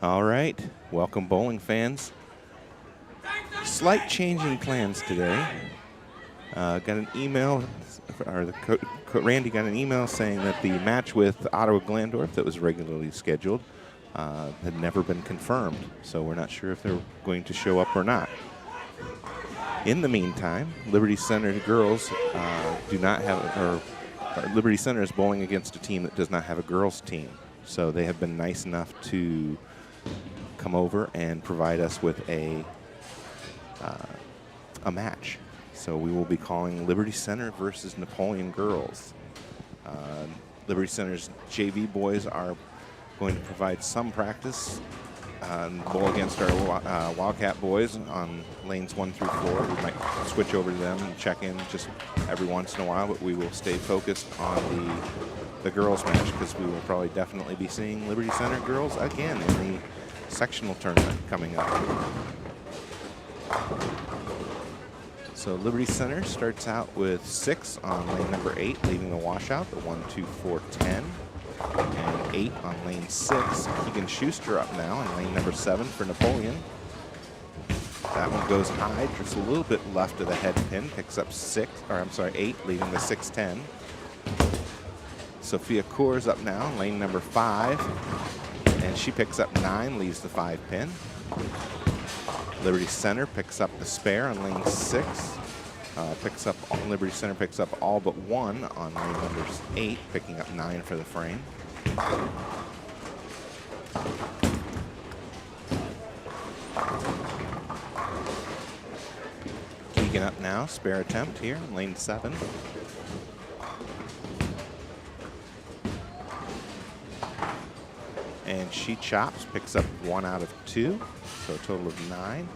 All right, welcome bowling fans. Slight change in plans today. Got an email, or Randy got an email saying that the match with Ottawa-Glandorf that was regularly scheduled had never been confirmed. So we're not sure if they're going to show up or not. In the meantime, Liberty Center girls do not have, or Liberty Center is bowling against a team that does not have a girls team. So they have been nice enough to come over and provide us with a match. So we will be calling Liberty Center versus Napoleon girls. Liberty Center's JV boys are going to provide some practice and bowl against our Wildcat boys on lanes 1 through 4. We might switch over to them and check in just every once in a while, but we will stay focused on the girls match because we will probably definitely be seeing Liberty Center girls again in the sectional tournament coming up. So Liberty Center starts out with 6 on lane number 8, leaving the washout, the 1, 2, 4, 10. And 8 on lane 6. Keegan Schuster up now in lane number 7 for Napoleon. That one goes high, just a little bit left of the head pin, picks up 8, leaving the 6-10. Sophia Coors up now in lane number 5. And she picks up 9, leaves the 5 pin. Liberty Center picks up the spare on lane 6. Liberty Center picks up all but 1 on lane number 8, picking up 9 for the frame. Keegan up now, spare attempt here in lane 7. And she chops, picks up 1 out of 2, so a total of 9.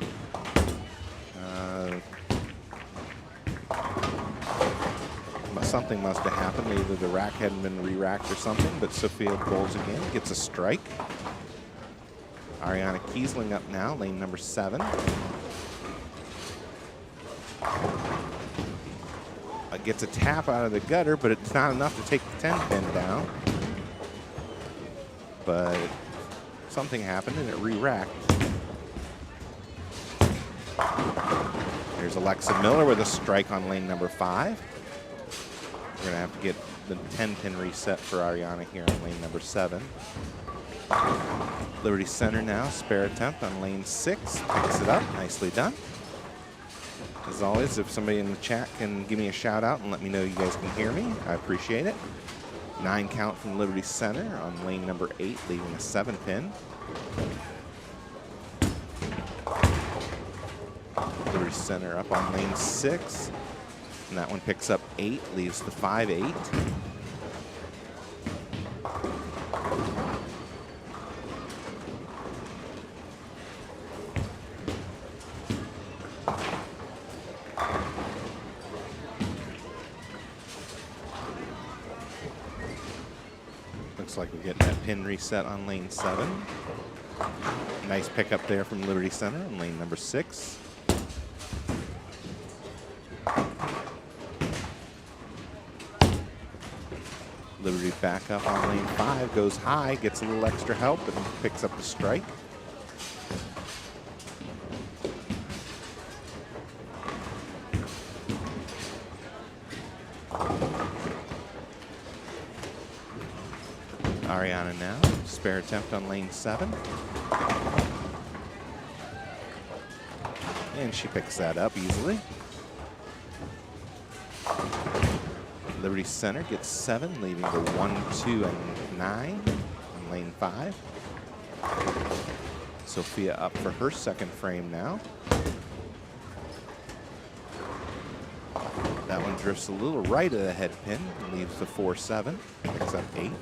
Something must have happened. Either the rack hadn't been re-racked or something, but Sophia bowls again, gets a strike. Ariana Kiesling up now, lane number 7. Gets a tap out of the gutter, but it's not enough to take the 10 pin down. But something happened and it re-racked. There's Alexa Miller with a strike on lane number 5. We're going to have to get the 10-pin reset for Ariana here on lane number 7. Liberty Center now, spare attempt on lane 6. Picks it up, nicely done. As always, if somebody in the chat can give me a shout out and let me know you guys can hear me, I appreciate it. 9 count from Liberty Center on lane number 8, leaving a 7-pin. Liberty Center up on lane 6. And that one picks up 8, leaves the 5-8. Looks like we're getting that pin reset on lane 7. Nice pickup there from Liberty Center on lane number 6. Liberty back up on lane 5, goes high, gets a little extra help, and picks up the strike. Ariana now, spare attempt on lane 7. And she picks that up easily. Liberty Center gets 7, leaving the 1, 2, and 9 on lane 5. Sophia up for her second frame now. That one drifts a little right of the head pin and leaves the 4-7, picks up 8.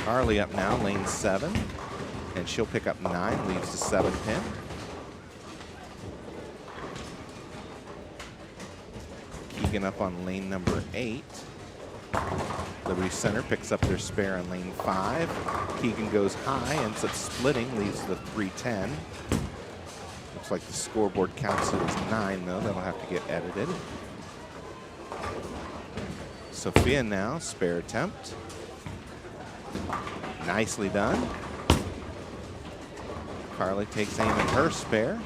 Carly up now, lane 7, and she'll pick up 9, leaves the 7 pin. Keegan up on lane number 8. Liberty Center picks up their spare on lane 5. Keegan goes high, ends up splitting, leaves the 3-10. Looks like the scoreboard counts it as 9, though. That'll have to get edited. Sophia now, spare attempt. Nicely done. Carly takes aim at her spare.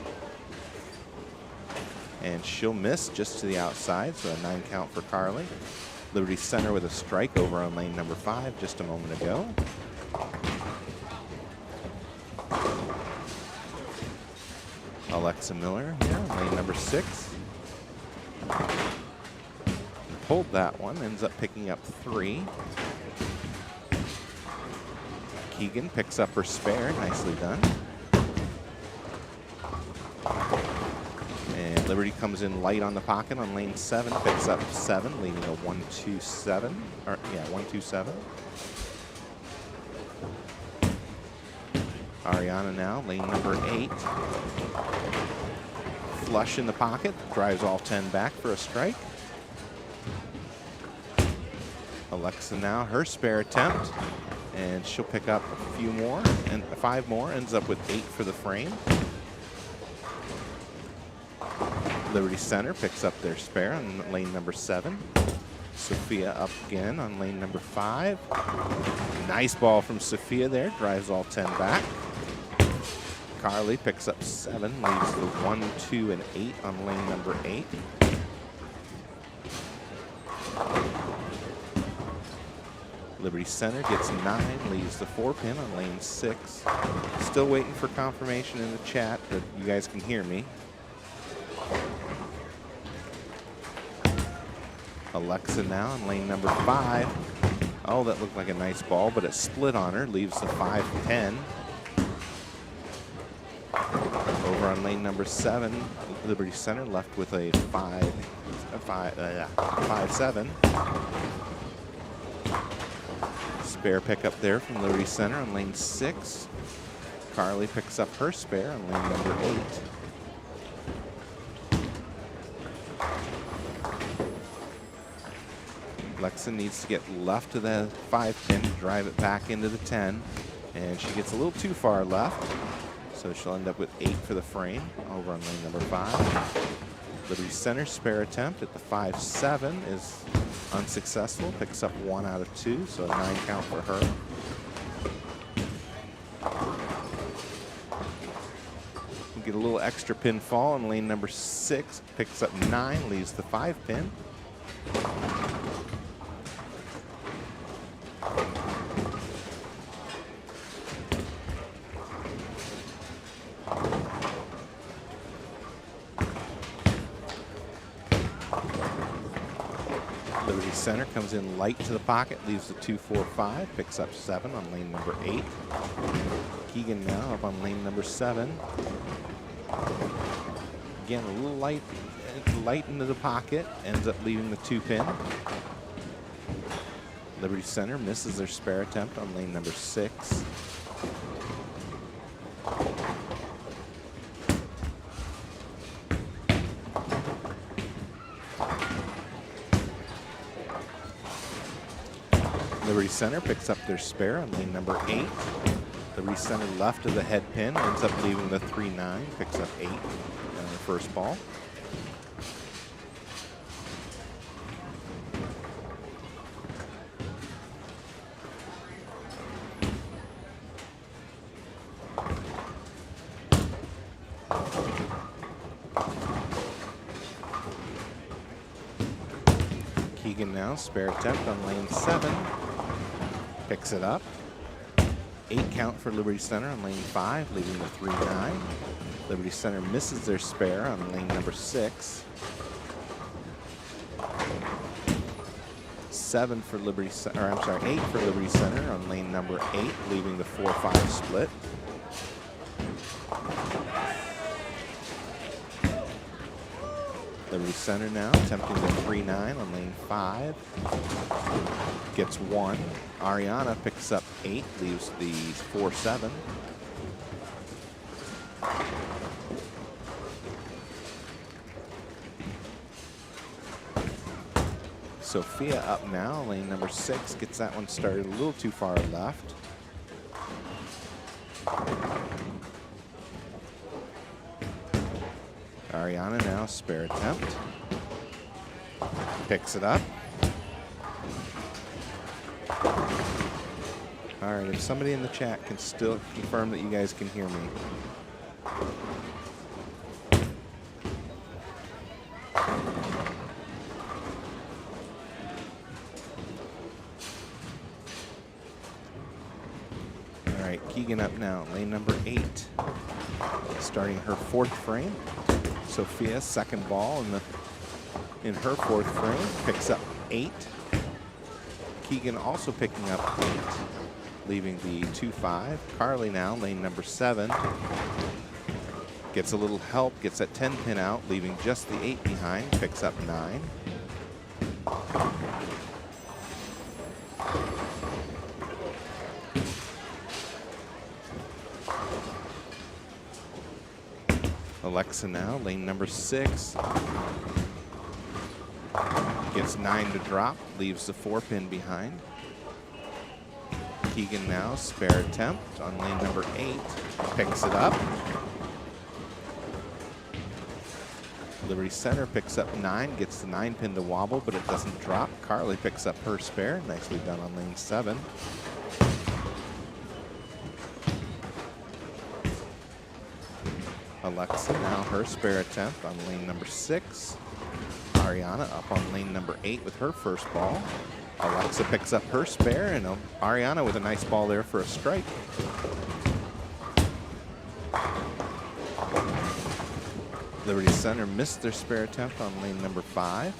And she'll miss just to the outside, so a 9 count for Carly. Liberty Center with a strike over on lane number 5 just a moment ago. Alexa Miller here, lane number 6. Pulled that one, ends up picking up 3. Keegan picks up her spare, nicely done. And Liberty comes in light on the pocket on lane 7, picks up 7, leaving a 1-2-7, or yeah, 1-2-7. Ariana now, lane number 8. Flush in the pocket, drives all 10 back for a strike. Alexa now, her spare attempt, and she'll pick up a few more, and 5 more, ends up with 8 for the frame. Liberty Center picks up their spare on lane number 7. Sophia up again on lane number 5. Nice ball from Sophia there, drives all 10 back. Carly picks up 7, leaves the 1, 2, and 8 on lane number 8. Liberty Center gets 9, leaves the 4 pin on lane 6. Still waiting for confirmation in the chat that you guys can hear me. Alexa now on lane number 5. Oh, that looked like a nice ball, but it split on her, leaves the 5-10. Over on lane number 7, Liberty Center left with a 5-7. Spare pickup there from Liberty Center on lane 6. Carly picks up her spare on lane number 8. Alexa needs to get left to the 5 pin to drive it back into the 10. And she gets a little too far left. So she'll end up with 8 for the frame over on lane number 5. Liberty Center spare attempt at the 5-7 is unsuccessful. Picks up 1 out of 2, so a 9 count for her. We'll get a little extra pin fall on lane number 6. Picks up 9, leaves the 5 pin. Center comes in light to the pocket, leaves the 2-4-5, picks up 7 on lane number 8. Keegan now up on lane number 7. Again, a little light into the pocket, ends up leaving the 2 pin. Liberty Center misses their spare attempt on lane number 6. Liberty Center picks up their spare on lane number 8. Liberty Center left of the head pin, ends up leaving the 3-9, picks up 8 on the first ball. Keegan now, spare attempt on lane 7. Picks it up. 8 count for Liberty Center on lane 5, leaving the 3-9. Liberty Center misses their spare on lane number 6. 7 for Liberty Center, or I'm sorry, 8 for Liberty Center on lane number 8, leaving the 4-5 split. Liberty Center now attempting the 3-9 on lane 5. Gets 1. Ariana picks up 8, leaves the 4-7. Sophia up now, lane number 6, gets that one started a little too far left. Ariana now, spare attempt. Picks it up. All right, if somebody in the chat can still confirm that you guys can hear me. All right, Keegan up now, lane number 8. Starting her 4th frame. Sophia, second ball in her 4th frame, picks up 8. Keegan also picking up 8, leaving the 2-5. Carly now, lane number 7. Gets a little help, gets that 10 pin out, leaving just the 8 behind, picks up 9. Alexa now, lane number 6. Gets 9 to drop, leaves the 4 pin behind. Keegan now, spare attempt on lane number 8, picks it up. Liberty Center picks up 9, gets the 9 pin to wobble, but it doesn't drop. Carly picks up her spare, nicely done on lane 7. Alexa now her spare attempt on lane number 6. Ariana up on lane number 8 with her first ball. Alexa picks up her spare, and Ariana with a nice ball there for a strike. Liberty Center missed their spare attempt on lane number 5.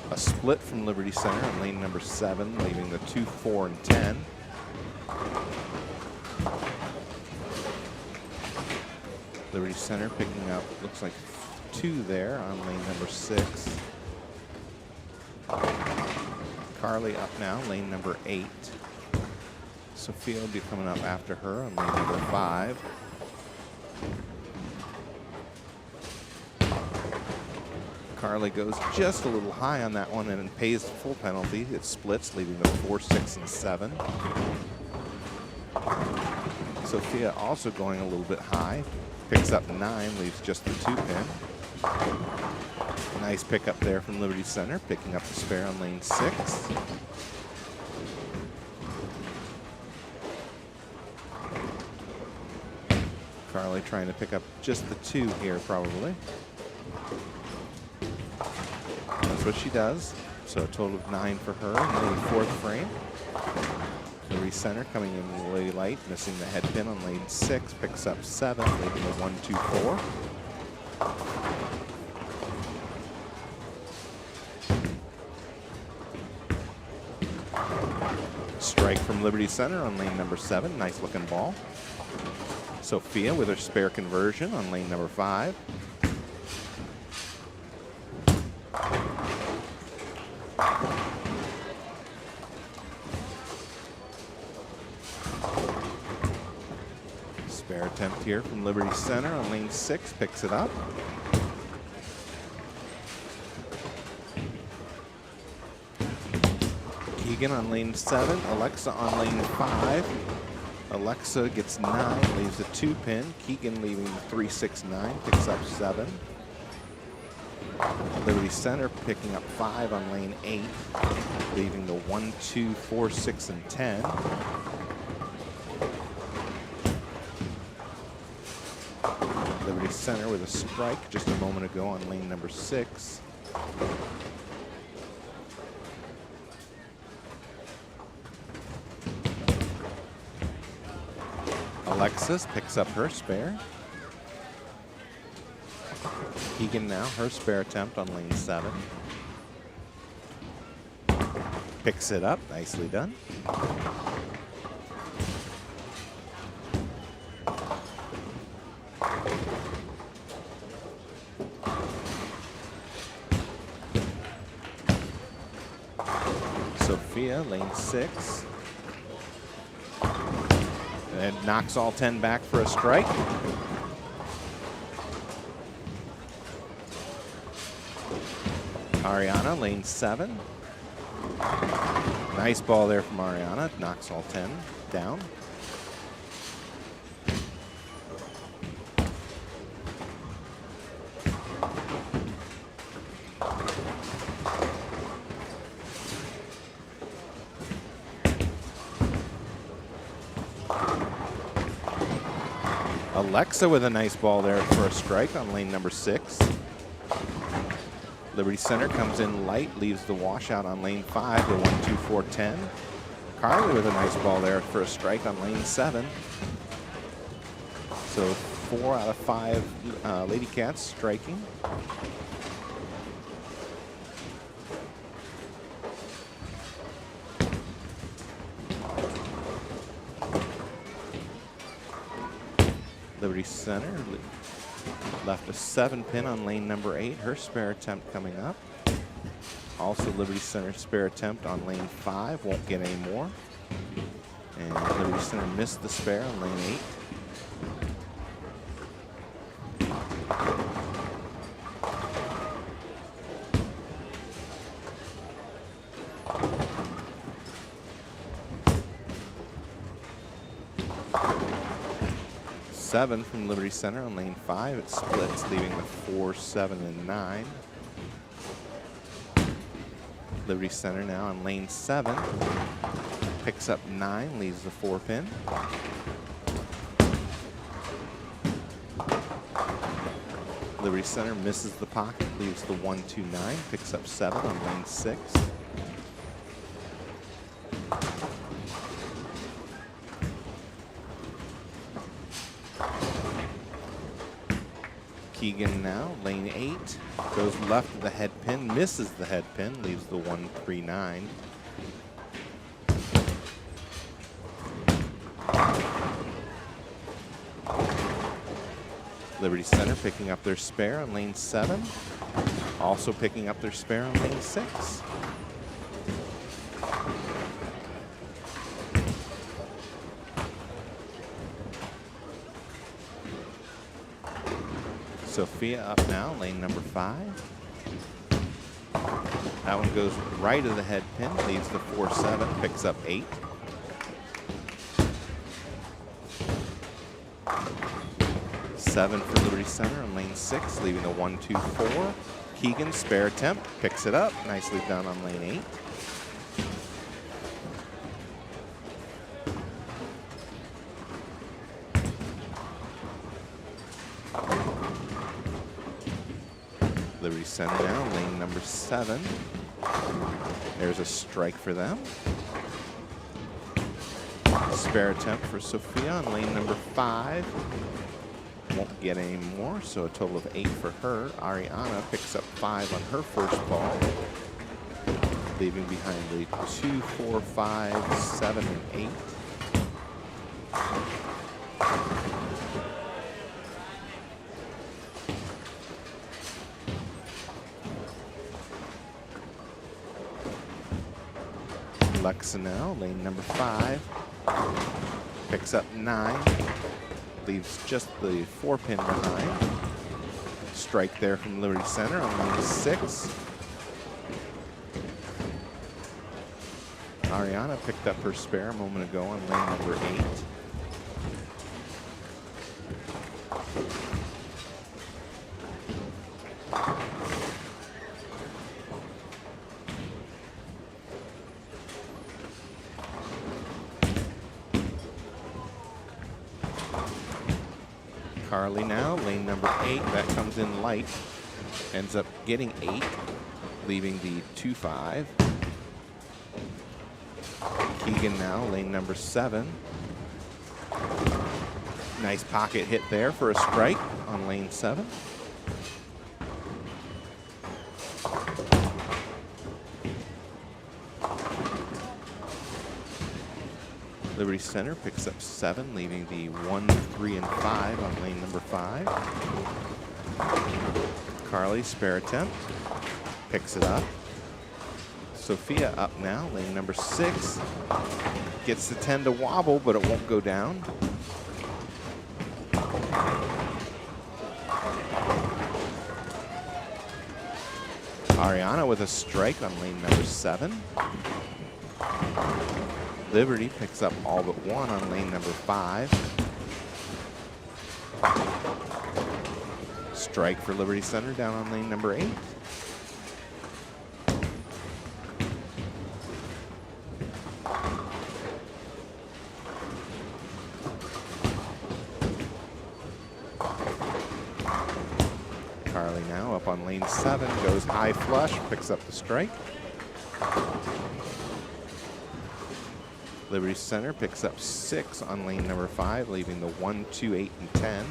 A split from Liberty Center on lane number 7, leaving the 2, 4, and 10. Liberty Center picking up, looks like 2 there on lane number 6. Carly up now, lane number 8. Sophia will be coming up after her on lane number 5. Carly goes just a little high on that one and pays the full penalty. It splits, leaving the 4, 6, and 7. Sophia also going a little bit high. Picks up 9, leaves just the 2 pin. Nice pickup there from Liberty Center, picking up the spare on lane 6. Carly trying to pick up just the 2 here, probably. That's what she does. So a total of 9 for her in the 4th frame. Liberty Center coming in really light, missing the head pin on lane 6, picks up 7, leaving the 1, 2, 4. Strike from Liberty Center on lane number 7, nice looking ball. Sophia with her spare conversion on lane number 5. Spare attempt here from Liberty Center on lane 6, picks it up. Keegan on lane 7, Alexa on lane 5. Alexa gets 9, leaves a 2 pin. Keegan leaving 3, 6, 9, picks up 7. Liberty Center picking up 5 on lane 8, leaving the 1, 2, 4, 6, and 10. Liberty Center with a strike just a moment ago on lane number 6. Alexis picks up her spare. Keegan now her spare attempt on lane 7. Picks it up, nicely done. Sophia, lane 6. And knocks all 10 back for a strike. Ariana, lane 7. Nice ball there from Ariana. Knocks all 10 down. Alexa with a nice ball there for a strike on lane number 6. Liberty Center comes in light, leaves the washout on lane 5 to 1-2-4-10. Carly with a nice ball there for a strike on lane 7. So 4 out of 5 Lady Cats striking. Liberty Center left a 7-pin on lane number 8. Her spare attempt coming up. Also Liberty Center spare attempt on lane 5. Won't get any more. And Liberty Center missed the spare on lane 8. Seven from Liberty Center on lane 5. It splits, leaving the 4, 7, and 9. Liberty Center now on lane 7. Picks up 9, leaves the 4-pin. Liberty Center misses the pocket, leaves the 1-2-9. Picks up 7 on lane 6. Keegan now, lane 8, goes left of the head pin, misses the head pin, leaves the 1-3-9. Liberty Center picking up their spare on lane 7, also picking up their spare on lane 6. Sophia up now, lane number 5. That one goes right of the head pin, leaves the 4-7, picks up 8. Seven for Liberty Center on lane 6, leaving the 1-2-4. Keegan, spare attempt, picks it up, nicely done on lane 8. Liberty Center now, lane number 7. There's a strike for them. Spare attempt for Sophia on lane number 5. Won't get any more, so a total of 8 for her. Ariana picks up 5 on her first ball, leaving behind the 2, 4, 5, 7, and 8. Alexa now, lane number 5, picks up 9, leaves just the 4-pin behind. Strike there from Liberty Center on lane 6. Ariana picked up her spare a moment ago on lane number 8. Carly now, lane number 8, that comes in light, ends up getting 8, leaving the 2-5. Keegan now, lane number 7. Nice pocket hit there for a strike on lane 7. Liberty Center picks up 7, leaving the 1, 3, and 5 on lane number 5. Carly, spare attempt, picks it up. Sophia up now, lane number 6. Gets the 10 to wobble, but it won't go down. Ariana with a strike on lane number 7. Liberty picks up all but 1 on lane number 5. Strike for Liberty Center down on lane number 8. up on lane 7, goes high flush, picks up the strike. Liberty Center picks up 6 on lane number 5, leaving the 1, 2, 8, and 10.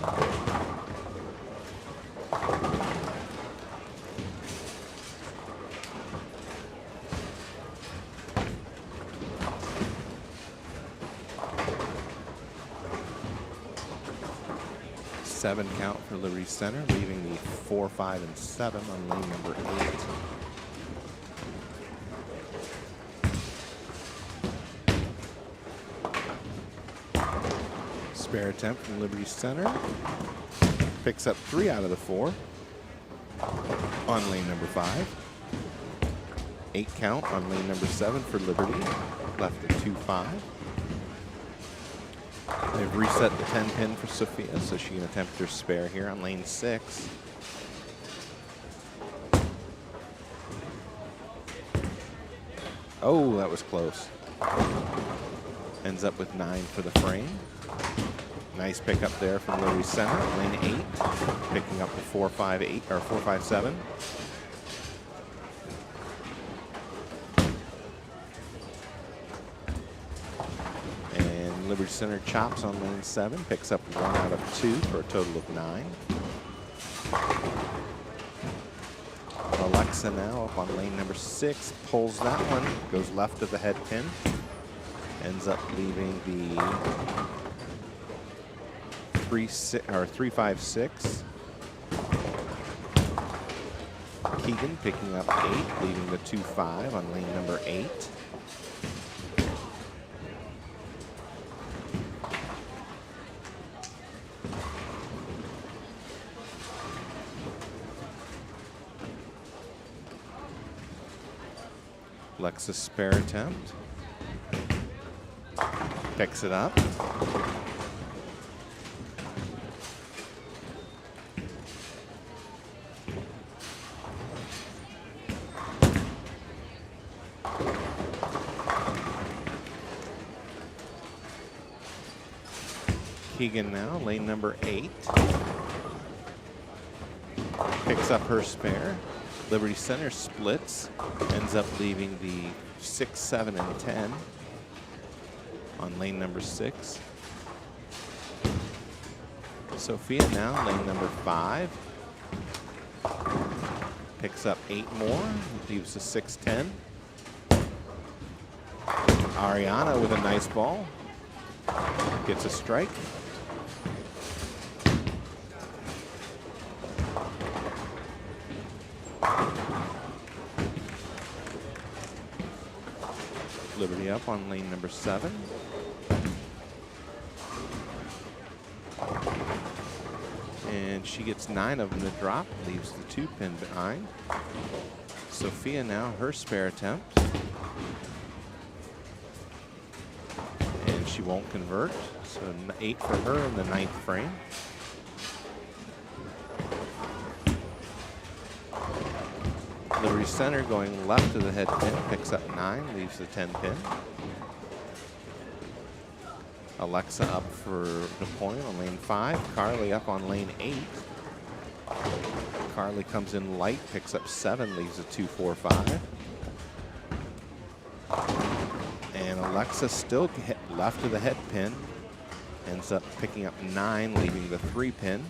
Seven count for Liberty Center, leaving the 4, 5, and 7 on lane number 8. Spare attempt from Liberty Center. Picks up 3 out of the 4 on lane number 5. 8 count on lane number 7 for Liberty. Left at 2, 5. They've reset the 10 pin for Sophia, so she can attempt her spare here on lane 6. Oh, that was close. Ends up with 9 for the frame. Nice pickup there from Liberty Center, lane 8, picking up the 4, 5, 8, or 4, 5, 7. And Liberty Center chops on lane 7, picks up 1 out of 2 for a total of 9. Alexa now up on lane number 6, pulls that one, goes left of the head pin, ends up leaving the 3, 5, 6. Keegan picking up 8, leaving the 2, 5 on lane number 8. Alexa's spare attempt. Picks it up. Keegan now, lane number 8. Picks up her spare. Liberty Center splits, ends up leaving the 6, 7, and 10 on lane number 6. Sophia now, lane number 5. Picks up 8 more, leaves the 6, 10. Ariana with a nice ball. Gets a strike. Liberty up on lane number 7. And she gets 9 of them to drop, leaves the 2 pin behind. Sophia now, her spare attempt. And she won't convert, so 8 for her in the 9th frame. Liberty Center going left to the head pin, picks up 9, leaves the 10 pin. Alexa up for Napoleon on lane 5. Carly up on lane 8. Carly comes in light, picks up 7, leaves a 2, 4, 5. And Alexa still left to the head pin, ends up picking up 9, leaving the 3 pin.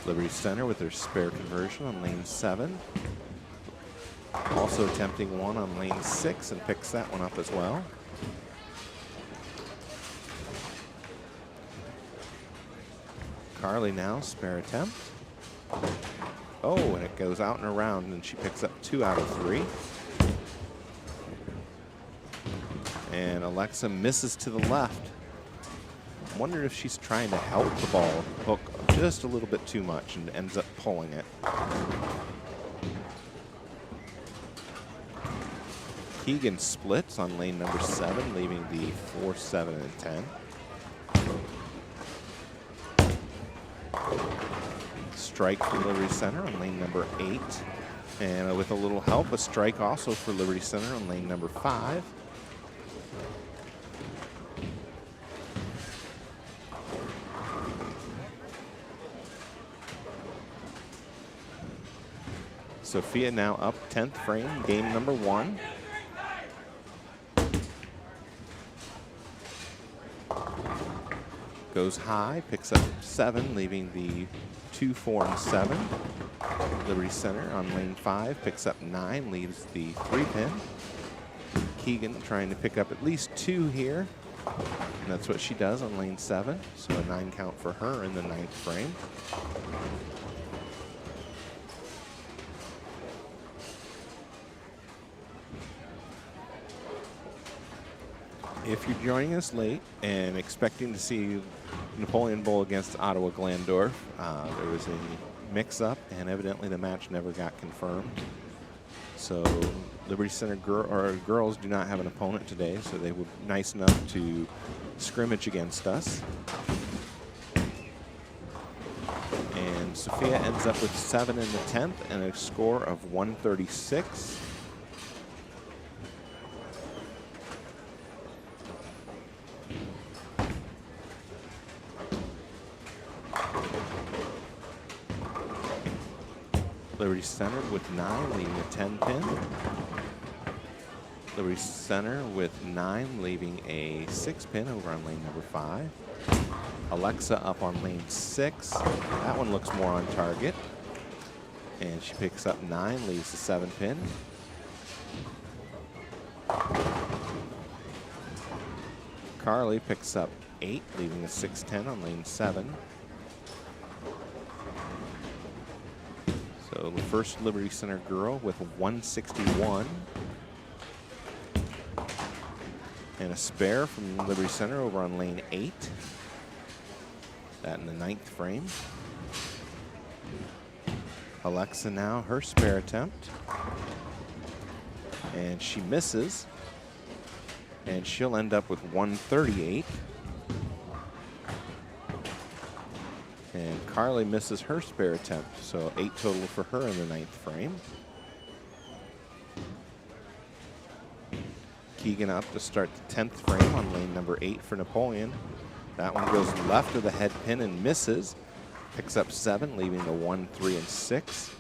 Liberty Center with their spare conversion on lane 7. Also attempting one on lane 6 and picks that one up as well. Carly now, spare attempt. Oh, and it goes out and around, and she picks up 2 out of 3. And Alexa misses to the left. I wonder if she's trying to help the ball hook just a little bit too much and ends up pulling it. Keegan splits on lane number 7, leaving the 4, 7, and 10. Strike for Liberty Center on lane number 8. And with a little help, a strike also for Liberty Center on lane number 5. Sophia now up 10th frame, game number 1. Goes high, picks up 7, leaving the 2, 4, and 7. Liberty Center on lane 5 picks up 9, leaves the 3-pin. Keegan trying to pick up at least 2 here. And that's what she does on lane 7. So a 9 count for her in the 9th frame. If you're joining us late and expecting to see Napoleon Bowl against Ottawa-Glandorf, there was a mix-up, and evidently the match never got confirmed. So Liberty Center girls do not have an opponent today, so they were nice enough to scrimmage against us. And Sophia ends up with 7 in the 10th and a score of 136. Liberty Center with 9, leaving a 10-pin. Liberty Center with 9, leaving a 6-pin over on lane number 5. Alexa up on lane 6. That one looks more on target. And she picks up 9, leaves the 7-pin. Carly picks up 8, leaving a 6-10 on lane 7. So the first Liberty Center girl with 161. And a spare from Liberty Center over on lane 8. That in the 9th frame. Alexa now, her spare attempt. And she misses. And she'll end up with 138. And Carly misses her spare attempt, so 8 total for her in the 9th frame. Keegan up to start the 10th frame on lane number 8 for Napoleon. That one goes left of the head pin and misses. Picks up 7, leaving the 1, 3, and 6.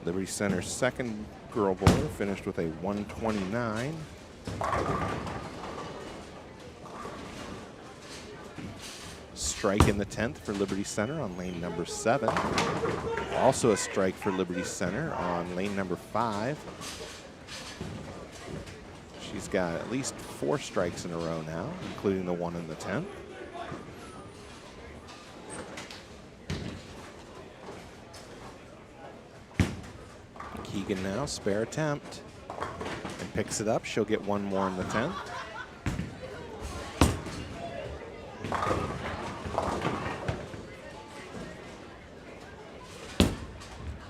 Liberty Center's second girl bowler finished with a 129. Strike in the 10th for Liberty Center on lane number 7. Also a strike for Liberty Center on lane number 5. She's got at least 4 strikes in a row now, including the one in the 10th. Keegan now, spare attempt, and picks it up. She'll get one more in the 10th.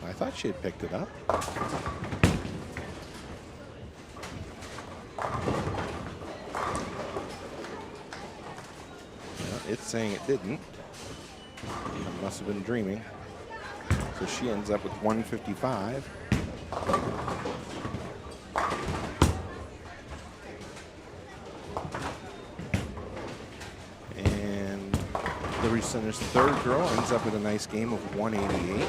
I thought she had picked it up. Well, it's saying it didn't. I must have been dreaming. So she ends up with 155. And Liberty Center's third girl ends up with a nice game of 188.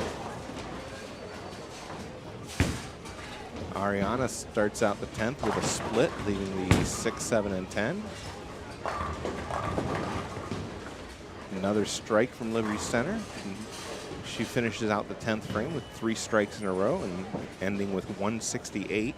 Ariana starts out the 10th with a split, leaving the 6, 7, and 10. Another strike from Liberty Center. And she finishes out the 10th frame with 3 strikes in a row and ending with 168.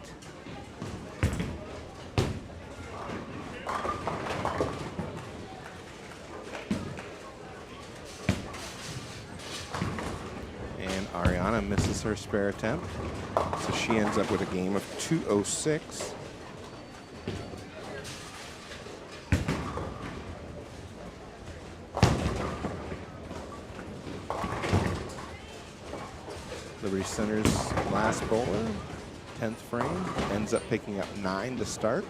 And Ariana misses her spare attempt. So she ends up with a game of 206. Liberty Center's last bowler, 10th frame, ends up picking up 9 to start.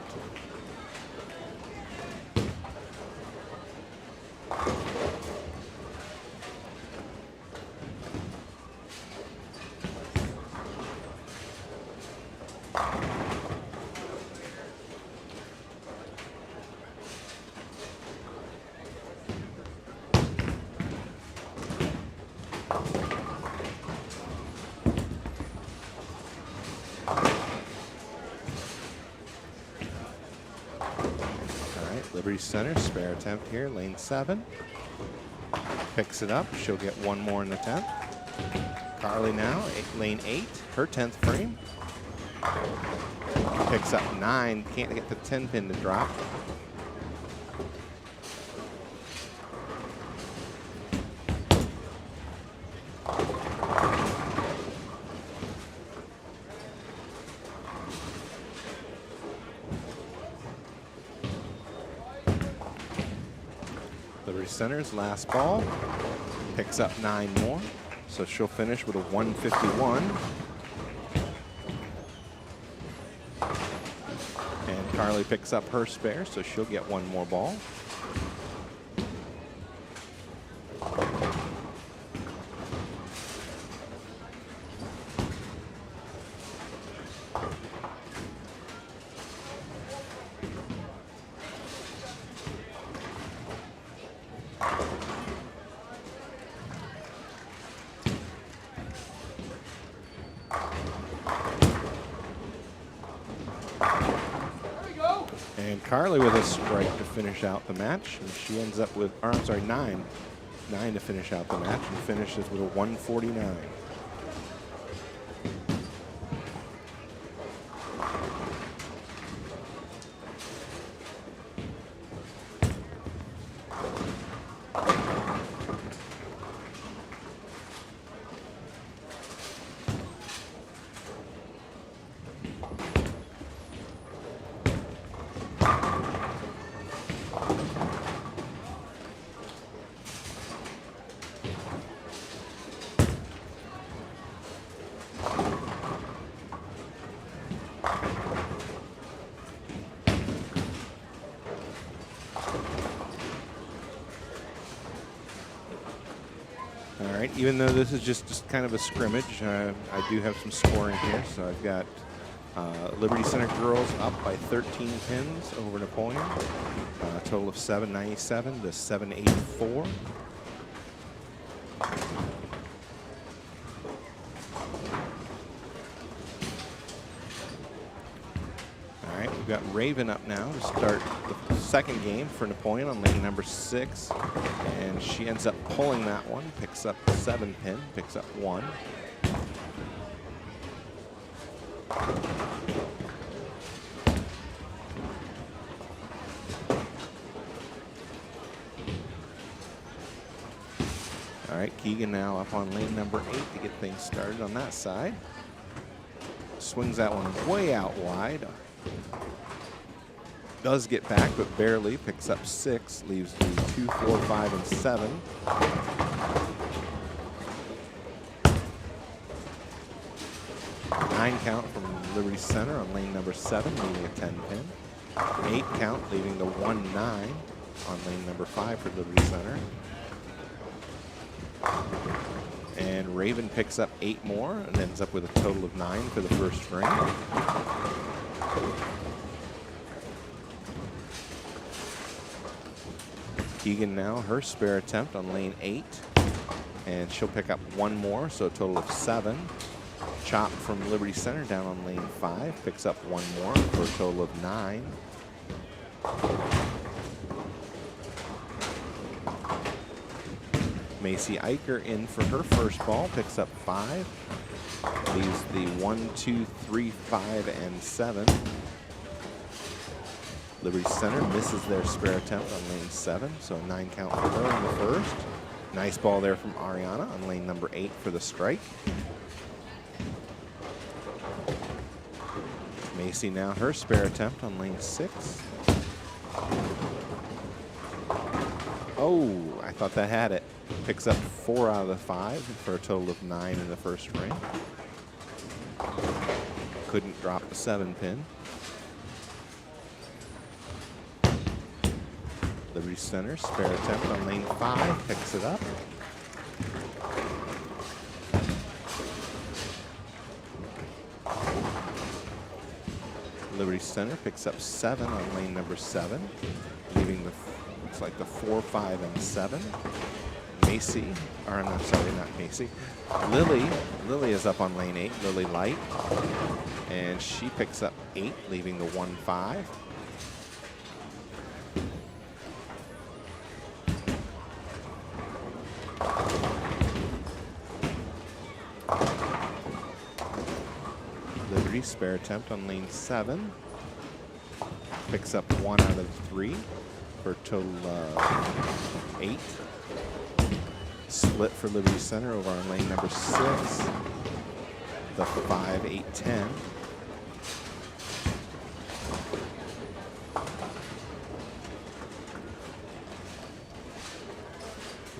Liberty Center, spare attempt here, lane 7. Picks it up. She'll get one more in the 10th. Carly now, lane 8, her 10th frame. Picks up 9, can't get the 10 pin to drop. Liberty Center's last ball, picks up 9 more, so she'll finish with a 151. And Carly picks up her spare, so she'll get one more ball. And Carly with a strike to finish out the match. And she ends up with, or I'm sorry, 9. 9 to finish out the match and finishes with a 149. All right, even though this is just kind of a scrimmage, I do have some scoring here. So I've got Liberty Center girls up by 13 pins over Napoleon. A total of 797 to 784. All right, we've got Raven up now to start the second game for Napoleon on lane number 6. And she ends up pulling that one, picks up 7 pin, picks up 1. All right, Keegan now up on lane number 8 to get things started on that side. Swings that one way out wide. Does get back, but barely. Picks up 6, leaves the 2, 4, 5, and 7. Nine count from Liberty Center on lane number 7, leaving a 10 pin. 8 count, leaving the 1, 9 on lane number 5 for Liberty Center. And Raven picks up 8 more and ends up with a total of 9 for the first frame. Keegan now, her spare attempt on lane 8. And she'll pick up 1 more, so a total of 7. Chop from Liberty Center down on lane 5, picks up 1 more for a total of 9. Macy Eicher in for her first ball, picks up 5. Leaves the 1, 2, 3, 5, and 7. Liberty Center misses their spare attempt on lane 7, so a 9 count for her in the first. Nice ball there from Ariana on lane number 8 for the strike. Macy now her spare attempt on lane 6. Oh, I thought that had it. Picks up 4 out of the 5 for a total of 9 in the first frame. Couldn't drop the 7 pin. Liberty Center, spare attempt on lane 5, picks it up. Liberty Center picks up 7 on lane number 7, leaving the, looks like the 4, 5, and 7. Macy, or I'm not sorry, not Macy. Lily is up on lane 8, Lily Light, and she picks up 8, leaving the 1, 5. Liberty, spare attempt on lane 7. Picks up 1 out of 3 for a total of 8. Split for Liberty Center over on lane number 6. The 5, 8, 10.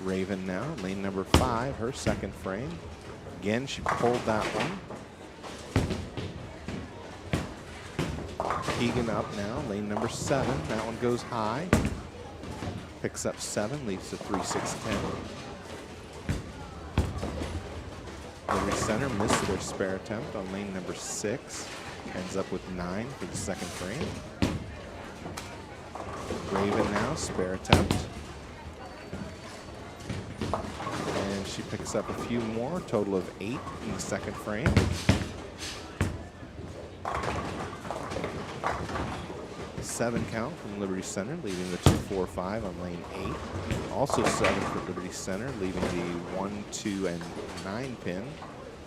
Raven now, lane number 5, her second frame. Again, she pulled that one. Keegan up now, lane number 7. That one goes high. Picks up 7, leaves the 3, 6, 10. Liberty Center missed their spare attempt on lane number 6. Ends up with 9 for the second frame. Raven now, spare attempt. And she picks up a few more, total of 8 in the second frame. Seven count from Liberty Center, leaving the 2, 4, 5 on lane 8. Also 7 for Liberty Center, leaving the 1, 2, and 9 pin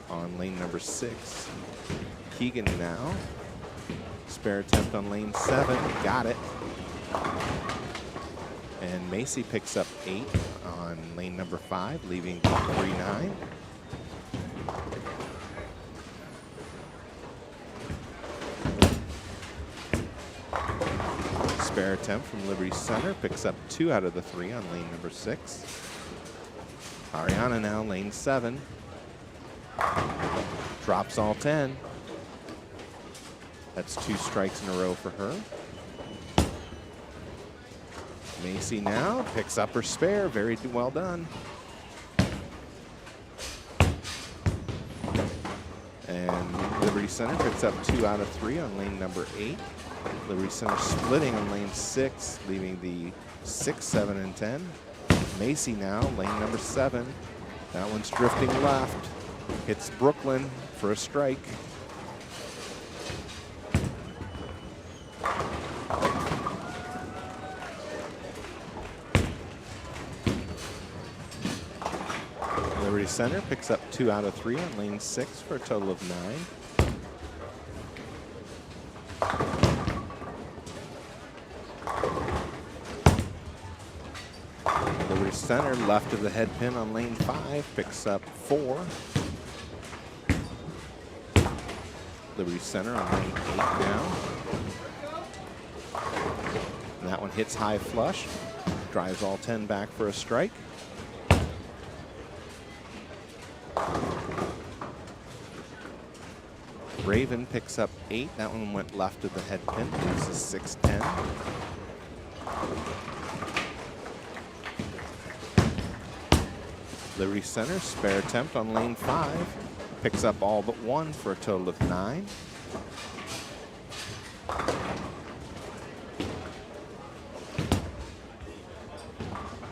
on lane number 6. Keegan now, spare attempt on lane 7, got it. And Macy picks up 8 on lane number 5, leaving 3, 9. Spare attempt from Liberty Center, picks up 2 out of the 3 on lane number 6. Ariana now, lane 7. Drops all 10. That's 2 strikes in a row for her. Macy now picks up her spare, very well done. And Liberty Center picks up 2 out of 3 on lane number 8. Liberty Center splitting on lane 6, leaving the 6, 7, and 10. Macy now, lane number 7. That one's drifting left. Hits Brooklyn for a strike. Liberty Center picks up 2 out of 3 on lane 6 for a total of 9. Liberty Center left of the head pin on lane 5, picks up 4. Liberty Center on lane 8 now. And that one hits high flush, drives all 10 back for a strike. Raven picks up 8. That one went left of the head pin. This is 6, 10. Liberty Center, spare attempt on lane 5. Picks up all but 1 for a total of 9.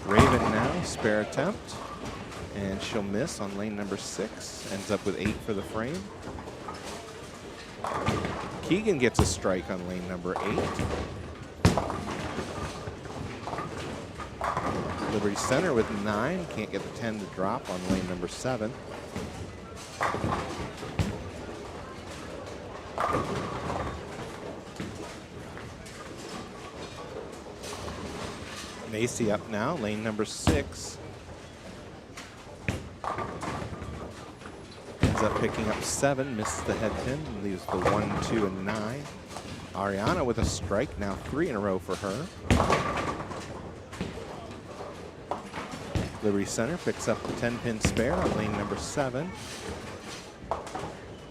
Raven now, spare attempt. And she'll miss on lane number 6. Ends up with 8 for the frame. Keegan gets a strike on lane number 8. Liberty Center with 9. Can't get the 10 to drop on lane number 7. Macy up now, lane number 6. Ends up picking up 7, misses the head pin, leaves the 1, 2, and 9. Ariana with a strike, now 3 in a row for her. Liberty Center picks up the 10-pin spare on lane number 7.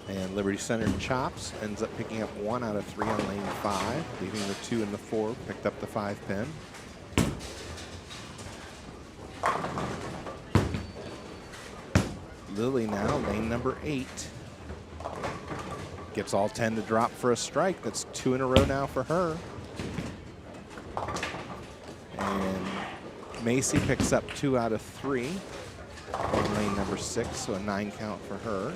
And Liberty Center chops, ends up picking up 1 out of 3 on lane 5, leaving the 2 and the 4, picked up the 5-pin. Lily now, lane number 8. Gets all 10 to drop for a strike. That's 2 in a row now for her. And Macy picks up 2 out of 3 on lane number 6, so a 9 count for her.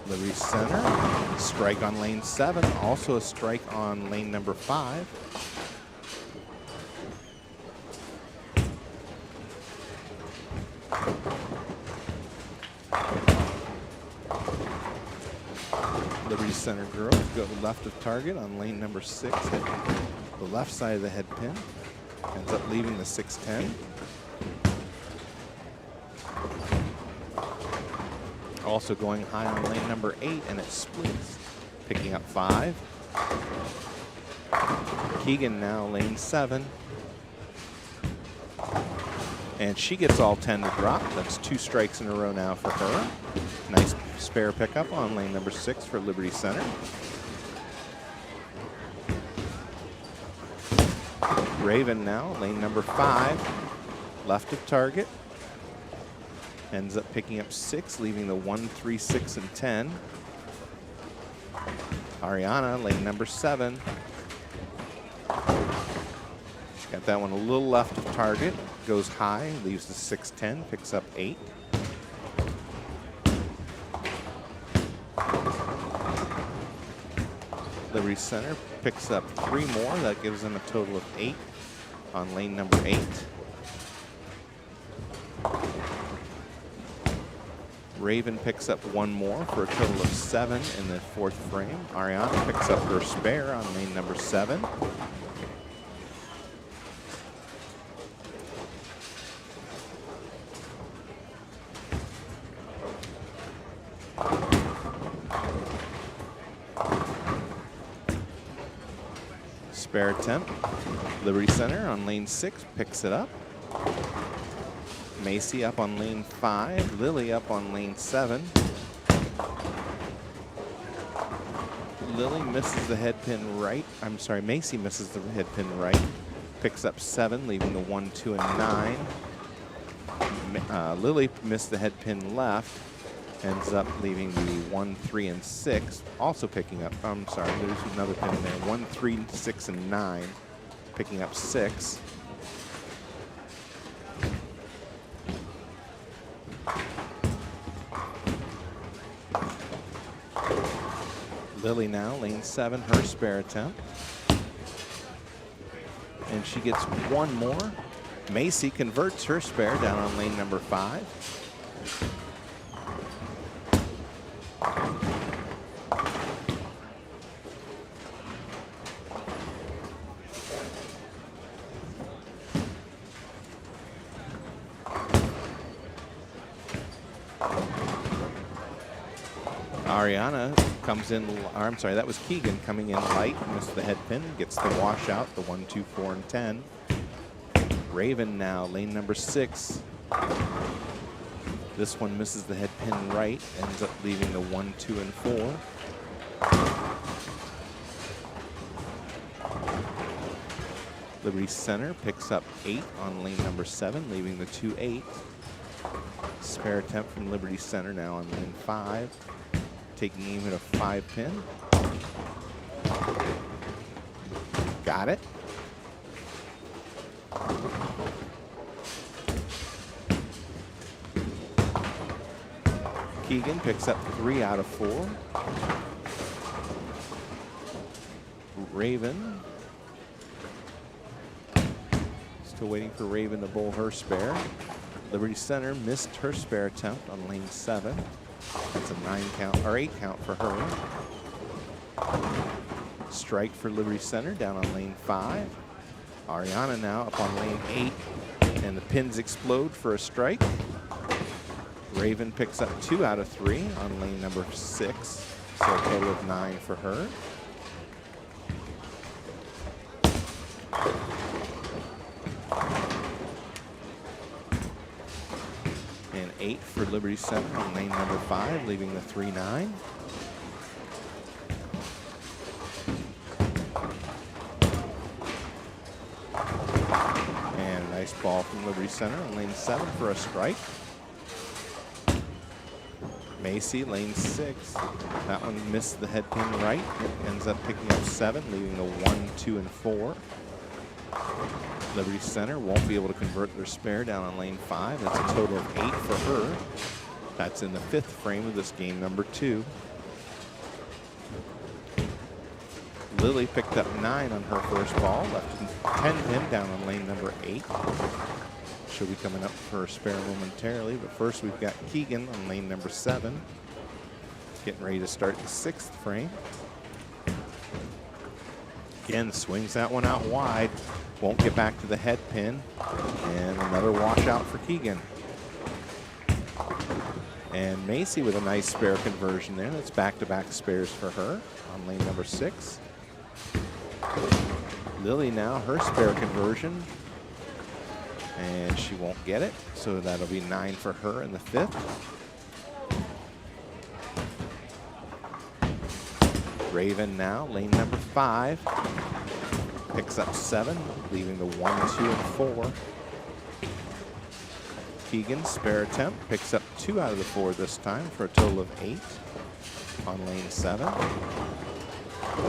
Liberty Center, strike on lane 7, also a strike on lane number 5. Liberty Center girls go left of target on lane number 6, hit the left side of the head pin. Ends up leaving the 610. Also going high on lane number 8, and it splits, picking up 5. Keegan now lane 7. And she gets all 10 to drop. That's 2 strikes in a row now for her. Nice spare pickup on lane number 6 for Liberty Center. Raven now, lane number 5, left of target. Ends up picking up 6, leaving the 1, 3, 6, and 10. Ariana, lane number 7. Got that one a little left of target. Goes high, leaves the 6, 10, picks up 8. Liberty Center picks up 3 more. That gives them a total of 8 on lane number 8. Raven picks up 1 more for a total of 7 in the 4th frame. Ariana picks up her spare on lane number 7. Spare attempt. Liberty Center on lane 6 picks it up. Macy up on lane 5. Lily up on lane 7. Lily misses the head pin right. I'm sorry, Macy misses the head pin right. Picks up 7, leaving the 1, 2, and 9. Lily missed the head pin left. Ends up leaving the 1, 3, and 6. Also picking up, I'm sorry, there's another pin in there. 1, 3, 6, and 9. Picking up 6. Lily now, lane 7, her spare attempt. And she gets 1 more. Macy converts her spare down on lane number 5. Ariana comes in, or I'm sorry, that was Keegan coming in light, missed the head pin, gets the washout, the 1, 2, 4, and 10. Raven now, lane number 6. This one misses the head pin right, ends up leaving the 1, 2, and 4. Liberty Center picks up 8 on lane number 7, leaving the 2, 8. Spare attempt from Liberty Center now on lane 5. Taking aim at a 5 pin. Got it. Keegan picks up 3 out of 4. Raven. Still waiting for Raven to bowl her spare. Liberty Center missed her spare attempt on lane 7. That's a 9 count, or 8 count for her. Strike for Liberty Center down on lane 5. Ariana now up on lane 8, and the pins explode for a strike. Raven picks up 2 out of 3 on lane number 6, so a total of 9 for her. And 8 for Liberty Center on lane number 5, leaving the 3, 9. And a nice ball from Liberty Center on lane 7 for a strike. Macy, lane 6. That one missed the head pin right. It ends up picking up 7, leaving the 1, 2, and 4. Liberty Center won't be able to convert their spare down on lane 5. That's a total of 8 for her. That's in the 5th frame of this game, number 2. Lily picked up 9 on her first ball, left 10 pin down on lane number 8. She'll be coming up for a spare momentarily, but first we've got Keegan on lane number 7. Getting ready to start the 6th frame. Again, swings that one out wide. Won't get back to the head pin. And another washout for Keegan. And Macy with a nice spare conversion there. That's back-to-back spares for her on lane number 6. Lily now, her spare conversion. And she won't get it, so that'll be 9 for her in the 5th. Raven now, lane number 5. Picks up 7, leaving the 1, 2, and 4. Keegan, spare attempt, picks up 2 out of the 4 this time for a total of 8 on lane 7.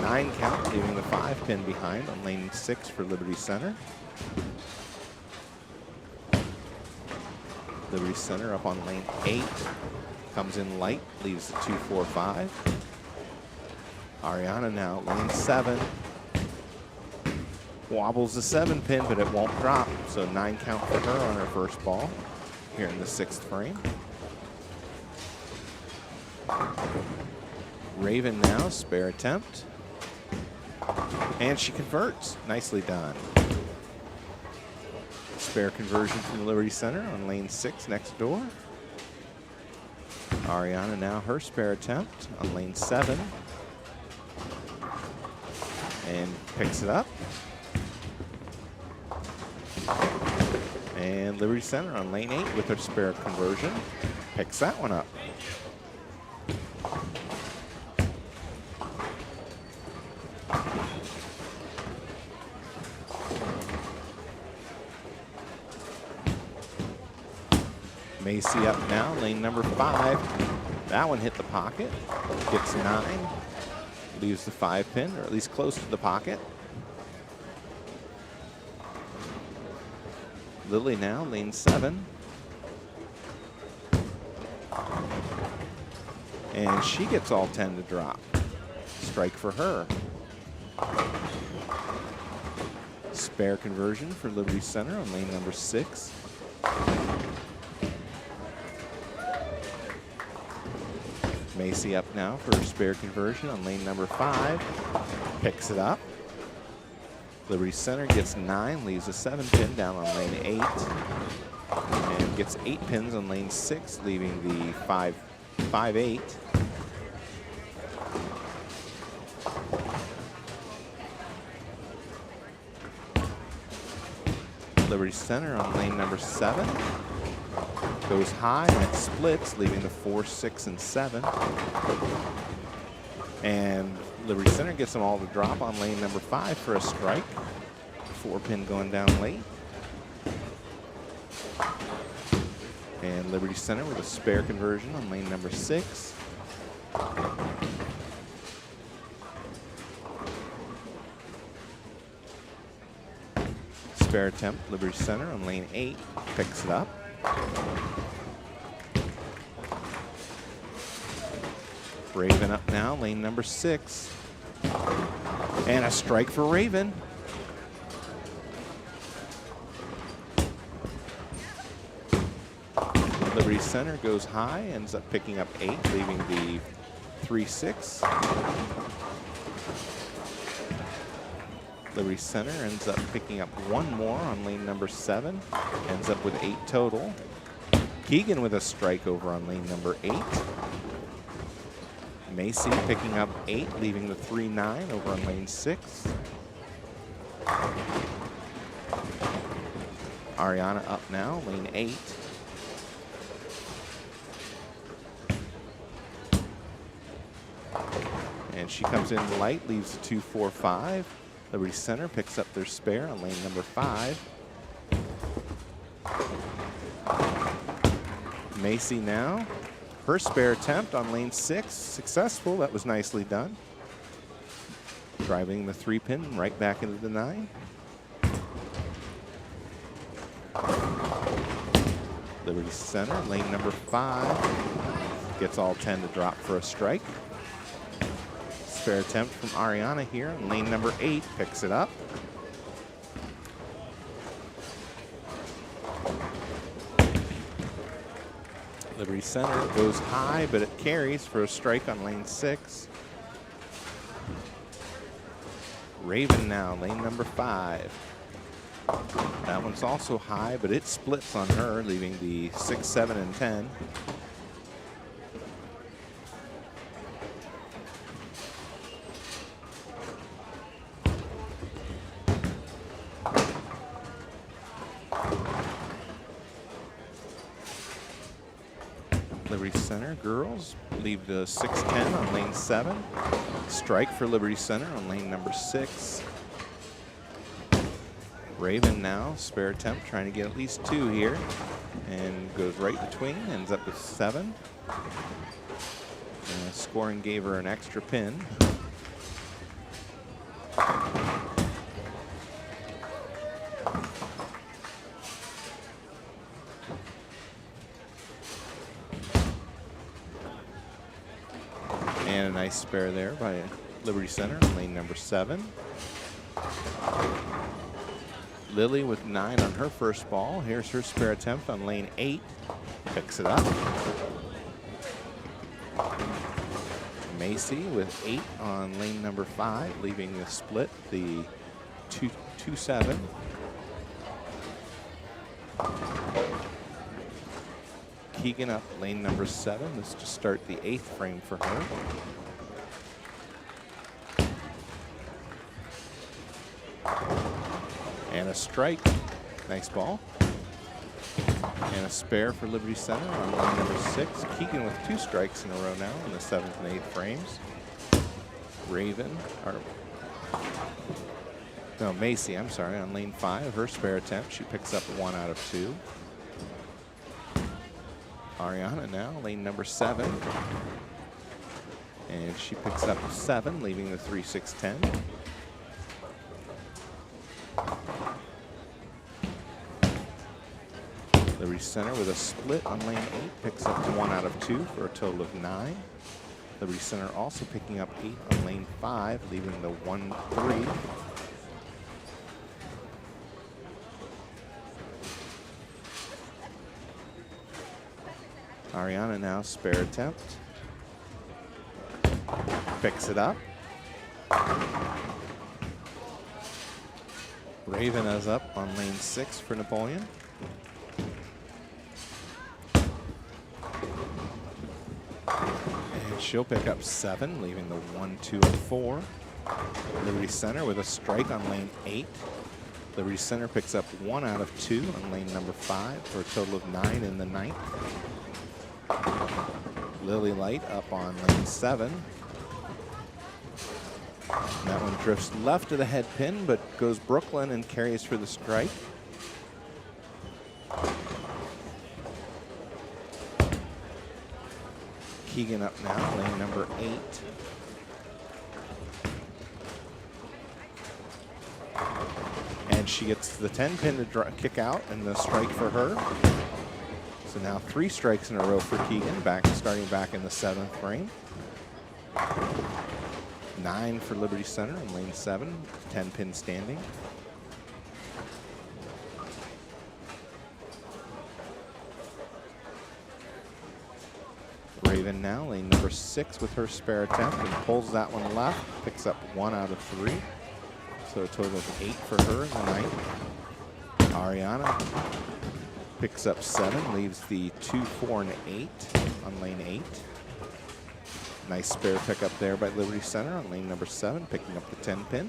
9 count, leaving the 5 pin behind on lane 6 for Liberty Center. Liberty Center up on lane 8. Comes in light, leaves the 2, 4, 5. Ariana now, lane 7. Wobbles the 7 pin, but it won't drop. So 9 count for her on her first ball here in the 6th frame. Raven now, spare attempt. And she converts. Nicely done. Spare conversion from Liberty Center on lane 6 next door. Ariana now, her spare attempt on lane 7. And picks it up. And Liberty Center on lane 8 with her spare conversion. Picks that one up. Macy up now, lane number 5. That one hit the pocket. Gets 9. Leaves the 5 pin, or at least close to the pocket. Lily now, lane 7. And she gets all 10 to drop. Strike for her. Spare conversion for Liberty Center on lane number 6. Macy up now for her spare conversion on lane number 5. Picks it up. Liberty Center gets 9, leaves a 7 pin down on lane 8. And gets 8 pins on lane 6, leaving the 5, 5, 8. Liberty Center on lane number 7. Goes high and it splits, leaving the 4, 6, and 7. And Liberty Center gets them all to drop on lane number 5 for a strike. 4 pin going down late. And Liberty Center with a spare conversion on lane number 6. Spare attempt, Liberty Center on lane 8, picks it up. Raven up now, lane number 6. And a strike for Raven. Liberty Center goes high, ends up picking up 8, leaving the 3, 6. Liberty Center ends up picking up 1 more on lane number 7. Ends up with 8 total. Keegan with a strike over on lane number 8. Macy picking up 8, leaving the 3, 9 over on lane 6. Ariana up now, lane 8. And she comes in light, leaves the 2, 4, 5. Liberty Center picks up their spare on lane number 5. Macy now, her spare attempt on lane 6, successful. That was nicely done. Driving the 3 pin right back into the 9. Liberty Center, lane number 5. Gets all 10 to drop for a strike. Spare attempt from Ariana here on lane number 8, picks it up. Liberty Center goes high, but it carries for a strike on lane 6. Raven now, lane number 5. That one's also high, but it splits on her, leaving the 6, 7, and 10. Liberty Center girls leave the 6-10 on lane 7. Strike for Liberty Center on lane number 6. Raven now, spare attempt, trying to get at least 2 here. And goes right between, ends up with 7. Scoring gave her an extra pin. And a nice spare there by Liberty Center in lane number 7. Lily with 9 on her first ball. Here's her spare attempt on lane 8. Picks it up. Macy with 8 on lane number 5, leaving the split, the 2-7. Keegan up lane number 7. This to start the 8th frame for her. And a strike. Nice ball. And a spare for Liberty Center on line number 6. Keegan with 2 strikes in a row now in the 7th and 8th frames. Raven, or no, Macy, I'm sorry, on lane 5, her spare attempt. She picks up 1 out of 2. Ariana now, lane number 7. And she picks up 7, leaving the 3, 6, 10. Liberty Center with a split on lane 8, picks up 1 out of 2 for a total of 9. Liberty Center also picking up 8 on lane 5, leaving the 1, 3. Ariana now, spare attempt. Picks it up. Raven is up on lane 6 for Napoleon. And she'll pick up 7, leaving the 1, 2, and 4. Liberty Center with a strike on lane 8. Liberty Center picks up 1 out of 2 on lane number 5 for a total of 9 in the 9th. Lily Light up on lane 7. That one drifts left of the head pin, but goes Brooklyn and carries for the strike. Keegan up now, lane number 8. And she gets the 10 pin to kick out and the strike for her. So now 3 strikes in a row for Keegan, starting back in the 7th frame. 9 for Liberty Center in lane 7, 10 pin standing. Raven now, lane number 6 with her spare attempt and pulls that one left, picks up 1 out of 3. So a total of 8 for her in the 9th. Ariana picks up 7, leaves the 2, 4, and 8 on lane 8. Nice spare pickup there by Liberty Center on lane number 7, picking up the 10 pin.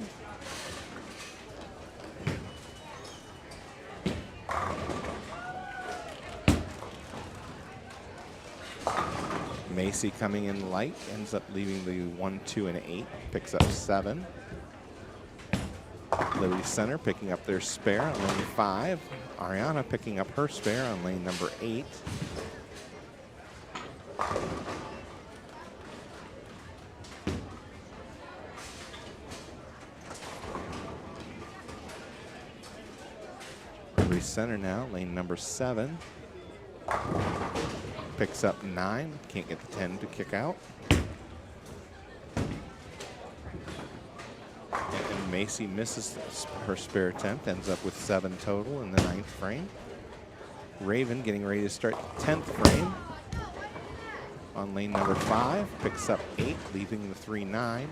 Macy coming in light, ends up leaving the 1, 2, and 8, picks up 7. Liberty Center picking up their spare on lane 5. Ariana picking up her spare on lane number 8. Liberty Center now, lane number 7. Picks up 9, can't get the 10 to kick out. And Macy misses her spare attempt, ends up with 7 total in the 9th frame. Raven getting ready to start the 10th frame. on lane number 5, picks up 8, leaving the 3-9.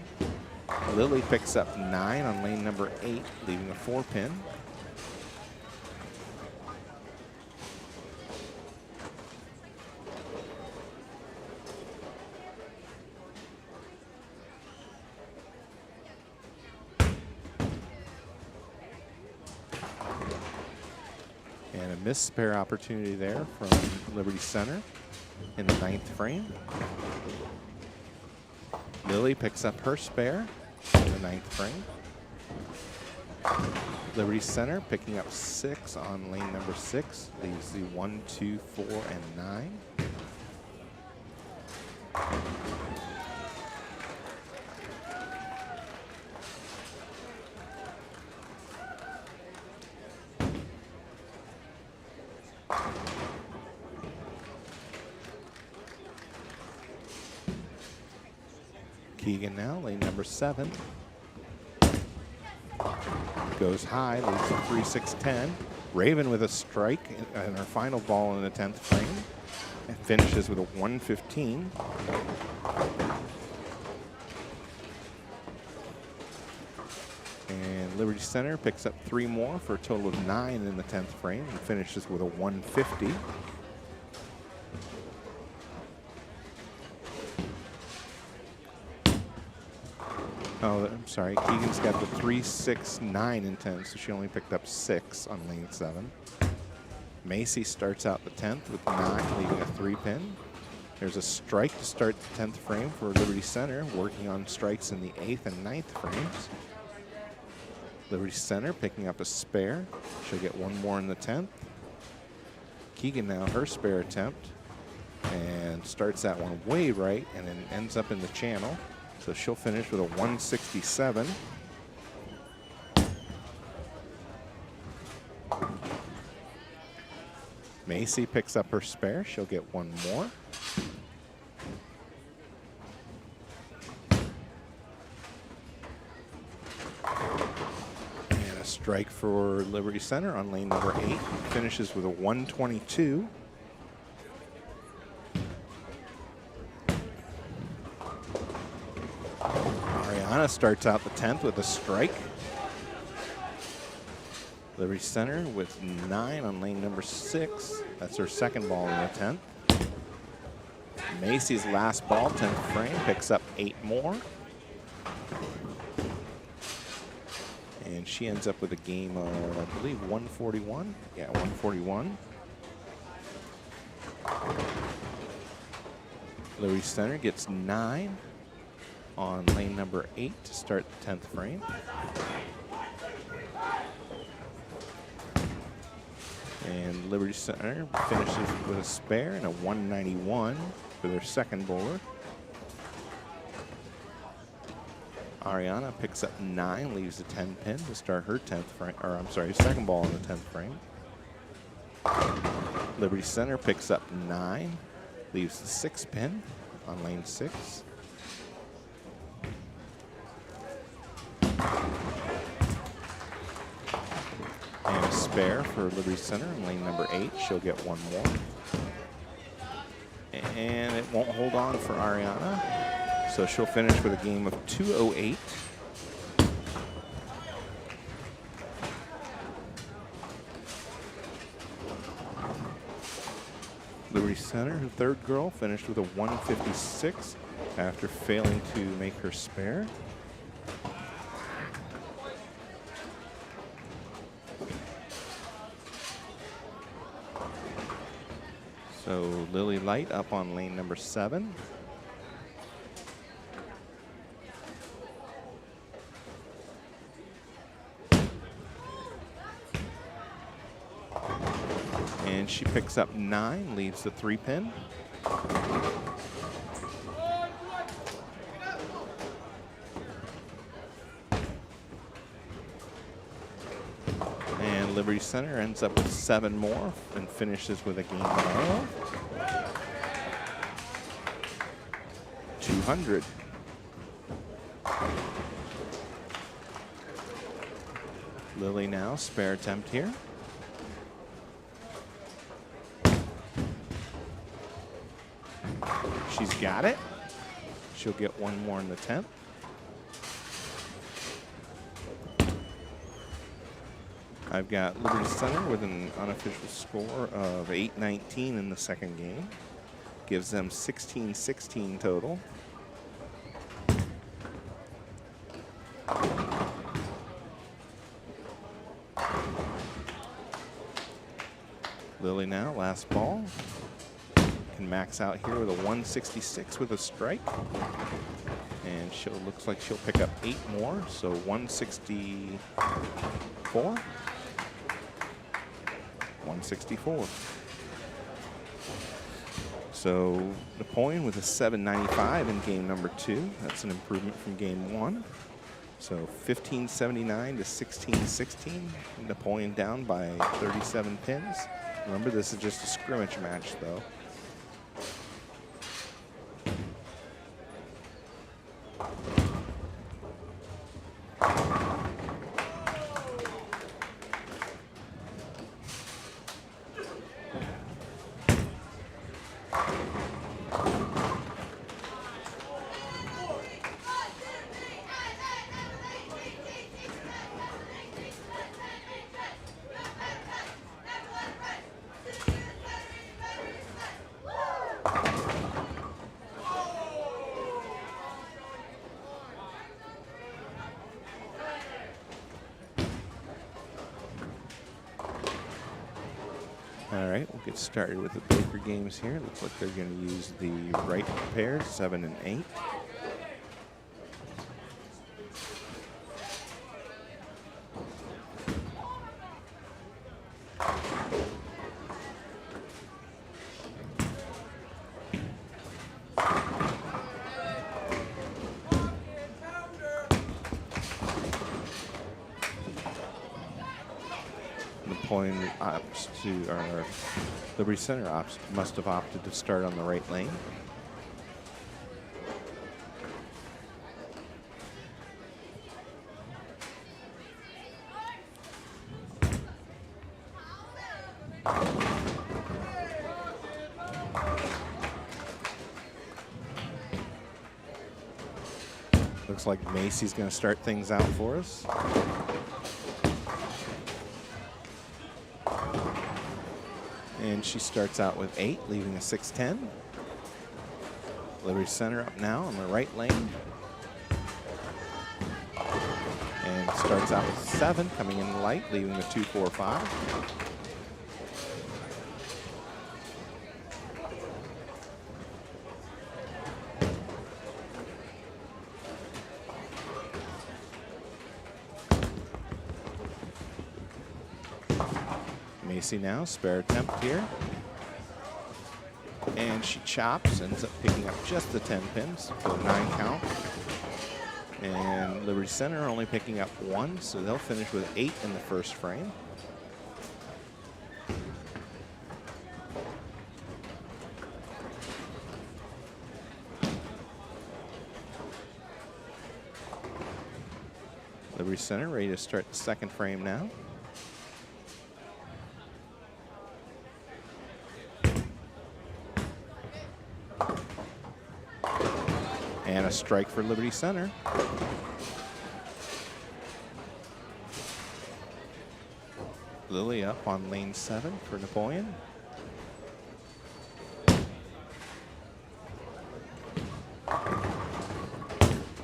Lily picks up 9 on lane number 8, leaving a 4-pin. And a missed spare opportunity there from Liberty Center in the 9th frame. Lily picks up her spare in the 9th frame. Liberty Center picking up 6 on lane number 6, leaves the 1, 2, 4, and 9. Keegan now, lane number 7. Goes high, leaves a 3, 6, 10. Raven with a strike in her final ball in the 10th frame. And finishes with a 115. And Liberty Center picks up 3 more for a total of 9 in the 10th frame and finishes with a 150. Oh, I'm sorry. Keegan's got the 3, 6, 9, and 10, so she only picked up 6 on lane 7. Macy starts out the 10th with 9, leaving a 3-pin. There's a strike to start the 10th frame for Liberty Center, working on strikes in the 8th and 9th frames. Liberty Center picking up a spare. She'll get 1 more in the 10th. Keegan now, her spare attempt, and starts that one way right and then ends up in the channel. So she'll finish with a 167. Macy picks up her spare. She'll get 1 more. And a strike for Liberty Center on lane number 8. Finishes with a 122. Ariana starts out the 10th with a strike. Liberty Center with 9 on lane number 6. That's her second ball in the 10th. Macy's last ball, 10th frame, picks up 8 more. And she ends up with a game of, I believe, 141. Yeah, 141. Liberty Center gets 9 on lane number 8 to start the 10th frame. And Liberty Center finishes with a spare and a 191 for their second bowler. Ariana picks up 9, leaves a 10 pin to start her 10th frame, or I'm sorry, second ball in the 10th frame. Liberty Center picks up 9, leaves the 6 pin on lane 6. And a spare for Liberty Center in lane number 8. She'll get 1 more. And it won't hold on for Ariana. So she'll finish with a game of 208. Liberty Center, her third girl, finished with a 156 after failing to make her spare. So Lily Light up on lane number 7. And she picks up 9, leaves the 3 pin. And Liberty Center ends up with 7 more and finishes with a game of 200. Lily now, spare attempt here. she's got it. She'll get one more in the 10th. I've got Liberty Center with an unofficial score of 8-19 in the second game. Gives them 16-16 total. Lily now, last ball. Can max out here with a 166 with a strike. And looks like she'll pick up 8 more, so 164. 164. So Napoleon with a 795 in game number 2. That's an improvement from game 1. So 1579 to 1616. Napoleon down by 37 pins. Remember, this is just a scrimmage match, though. All right, we'll get started with the Baker games here. Looks like they're going to use the right pair, 7 and 8. Napoleon opts to, or Liberty Center must have opted to start on the right lane. Looks like Macy's going to start things out for us. And she starts out with 8, leaving a 6-10. Liberty Center up now on the right lane. And starts out with 7, coming in light, leaving a 2-4-5. Macy now, spare attempt here. And she chops, ends up picking up just the 10 pins for a 9 count. And Liberty Center only picking up 1, so they'll finish with 8 in the first frame. Liberty Center ready to start the second frame now. And a strike for Liberty Center. Lily up on lane 7 for Napoleon.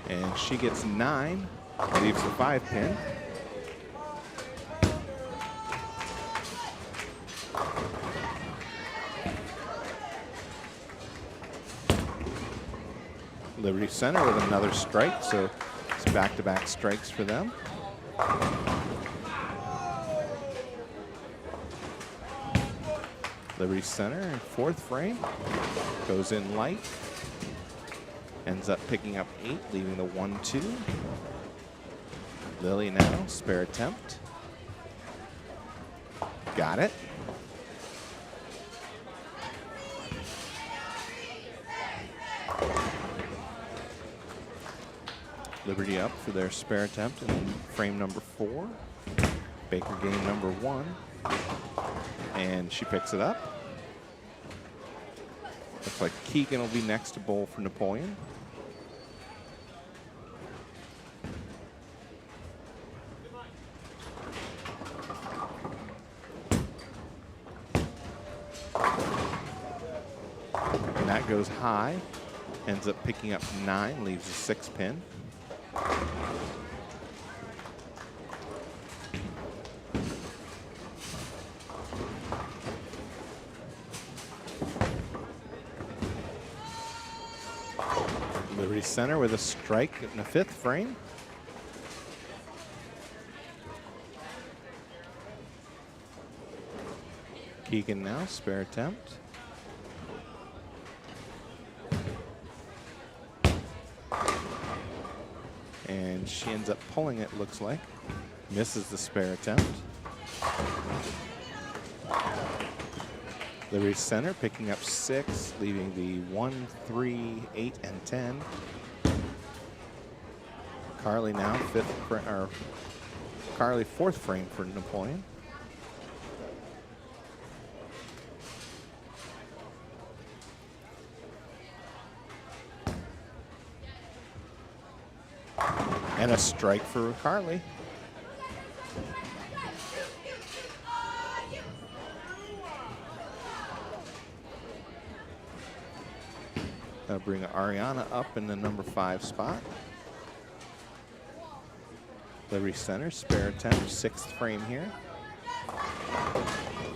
And she gets 9, leaves a 5 pin. Liberty Center with another strike, so it's back-to-back strikes for them. Liberty Center in 4th frame, goes in light, ends up picking up 8, leaving the 1-2. Lily now, spare attempt. Got it. Liberty up for their spare attempt in frame number 4. Baker game number 1. And she picks it up. Looks like Keegan will be next to bowl for Napoleon. And that goes high. Ends up picking up 9, leaves a 6 pin. Liberty Center with a strike in the 5th frame. Keegan now, spare attempt. And she ends up pulling it, looks like. Misses the spare attempt. Liberty Center picking up 6, leaving the 1, 3, 8, and 10. Carly now, 4th frame for Napoleon. And a strike for Carly. That'll bring Ariana up in the number 5 spot. Liberty Center, spare attempt, 6th frame here.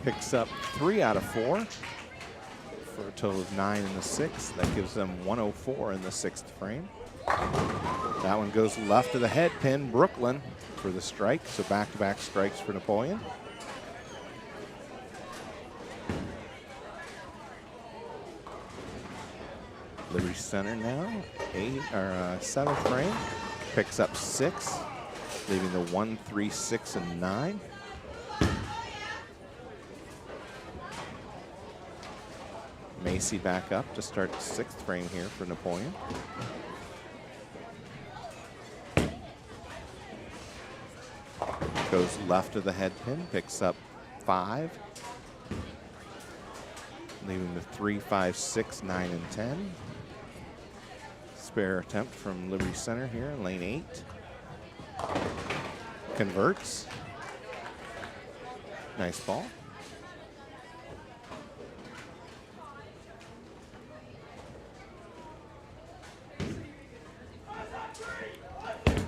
Picks up 3 out of 4 for a total of 9 in the 6th. That gives them 104 in the 6th frame. That one goes left of the head pin, Brooklyn for the strike. So back-to-back strikes for Napoleon. Liberty Center now, 7th frame, picks up 6, leaving the 1, 3, 6, and 9. Macy back up to start the 6th frame here for Napoleon. Goes left of the head pin, picks up 5, leaving the 3, 5, 6, 9, and 10. Spare attempt from Liberty Center here in lane 8. Converts. Nice ball.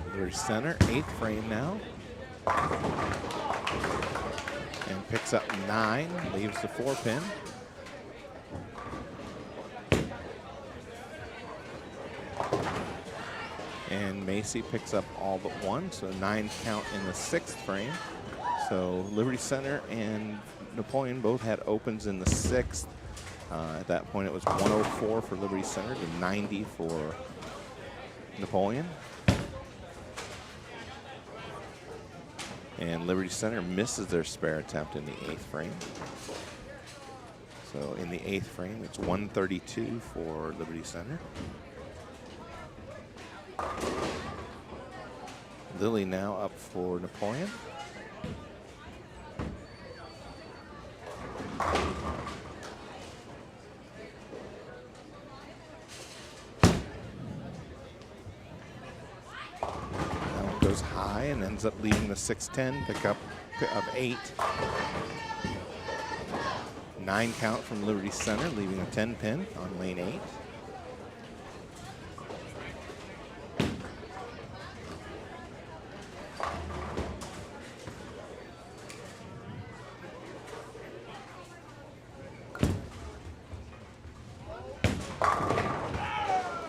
Liberty Center, 8th frame now. And picks up 9, leaves the 4 pin. And Macy picks up all but 1, so 9 count in the 6th frame. So Liberty Center and Napoleon both had opens in the 6th. At that point it was 104 for Liberty Center to 90 for Napoleon. And Liberty Center misses their spare attempt in the 8th frame. So in the 8th frame, it's 132 for Liberty Center. Lily now up for Napoleon. Goes high and ends up leaving the 6-10, pick up of 8. 9 count from Liberty Center, leaving a 10 pin on lane 8.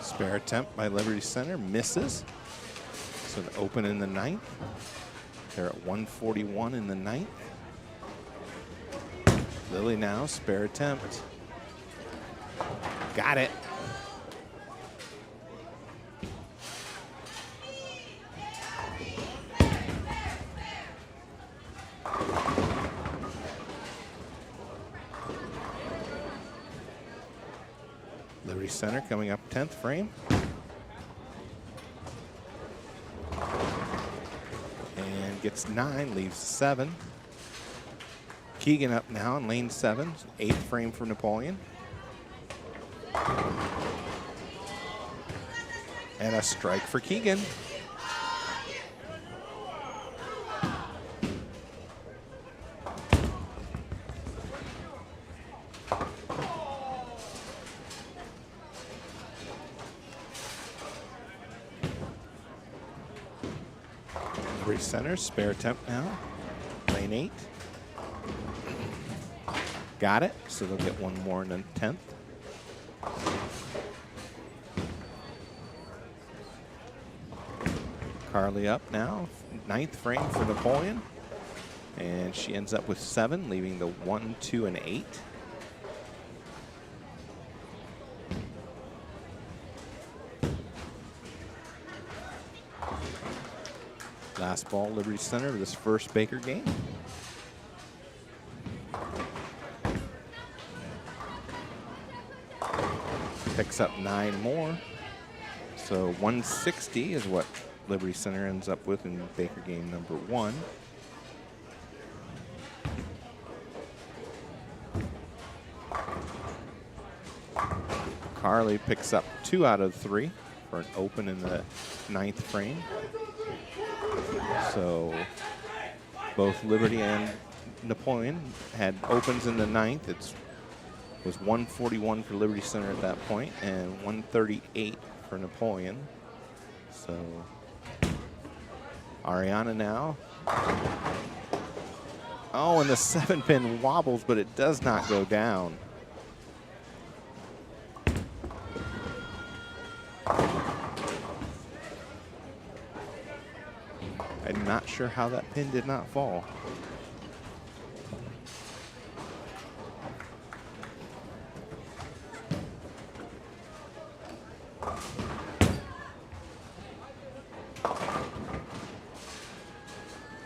Spare attempt by Liberty Center, misses. So an open in the 9th. They're at 141 in the 9th. Lily now, spare attempt. Got it. Liberty Center coming up 10th frame. Gets 9, leaves 7. Keegan up now in lane 7, 8th frame for Napoleon. And a strike for Keegan. Liberty Center, spare attempt now. Lane 8. Got it, so they'll get one more in the 10th. Carly up now, 9th frame for Napoleon. And she ends up with 7, leaving the 1, 2, and 8. Last ball, Liberty Center, of this first Baker game. Picks up 9 more. So 160 is what Liberty Center ends up with in Baker game number 1. Carly picks up 2 out of 3 for an open in the 9th frame. So both Liberty and Napoleon had opens in the 9th. It was 141 for Liberty Center at that point and 138 for Napoleon. So Ariana now. Oh, and the 7-pin wobbles, but it does not go down. I'm not sure how that pin did not fall.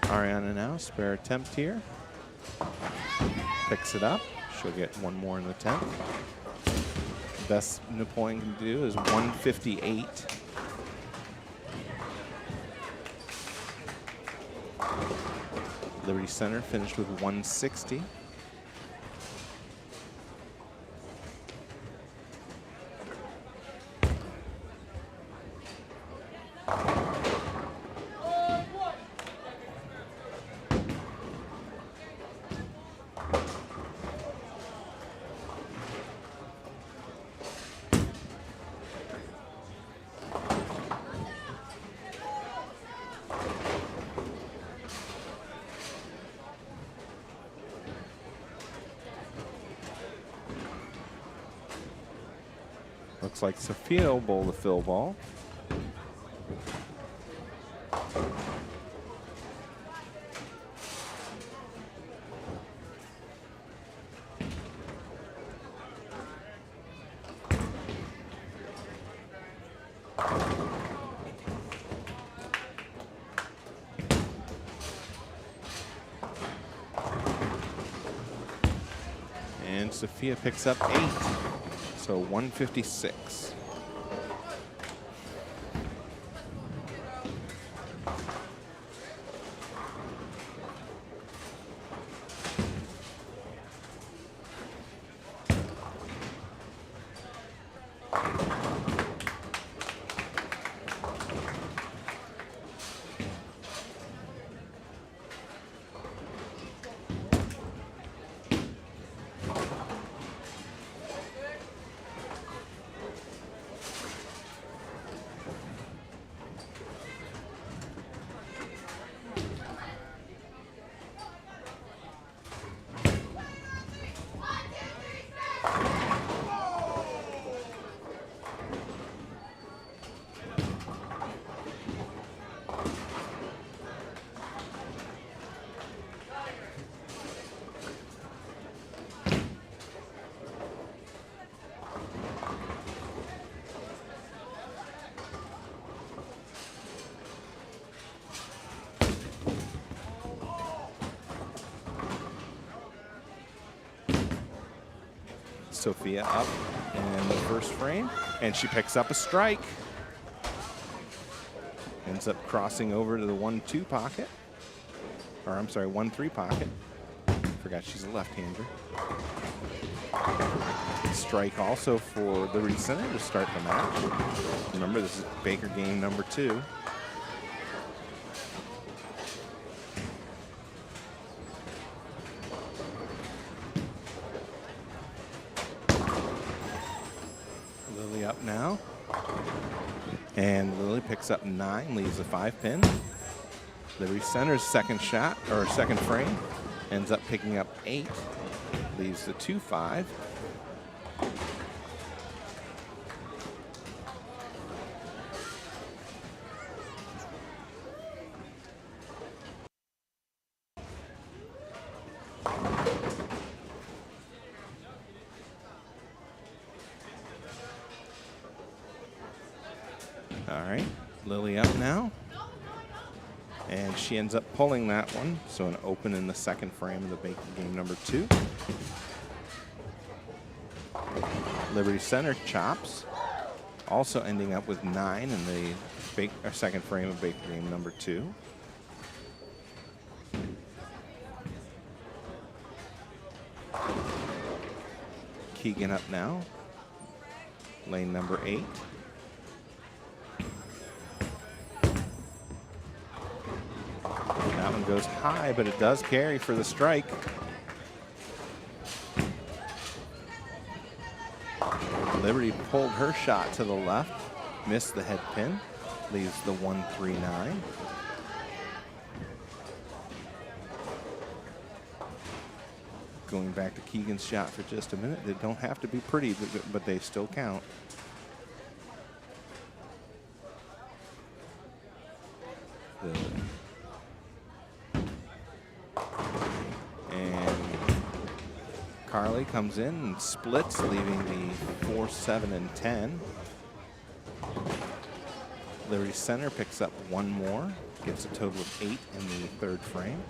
Ariana now, spare attempt here. Picks it up. She'll get one more in the 10th. Best Napoleon can do is 158. Liberty Center finished with 160. Looks like Sophia will bowl the fill ball. And Sophia picks up 8. So 156. Sophia up in the first frame, and she picks up a strike. Ends up crossing over to the 1-2 pocket. Or I'm sorry, 1-3 pocket. Forgot she's a left-hander. strike also for Liberty Center to start the match. Remember, this is Baker game number 2. Lily up now. And Lily picks up 9, leaves a 5-pin. Liberty Center's second shot, or second frame, ends up picking up 8, leaves the 2-5. All right, Lily up now. And she ends up pulling that one, so an open in the second frame of the Baker game number 2. Liberty Center chops, also ending up with 9 in the second frame of Baker game number 2. Keegan up now, lane number 8. That one goes high, but it does carry for the strike. Liberty pulled her shot to the left, missed the head pin, leaves the 1-3-9. Going back to Keegan's shot for just a minute. They don't have to be pretty, but they still count. Carly comes in and splits, leaving the 4, 7, and 10. Liberty Center picks up 1 more, gets a total of 8 in the third frame.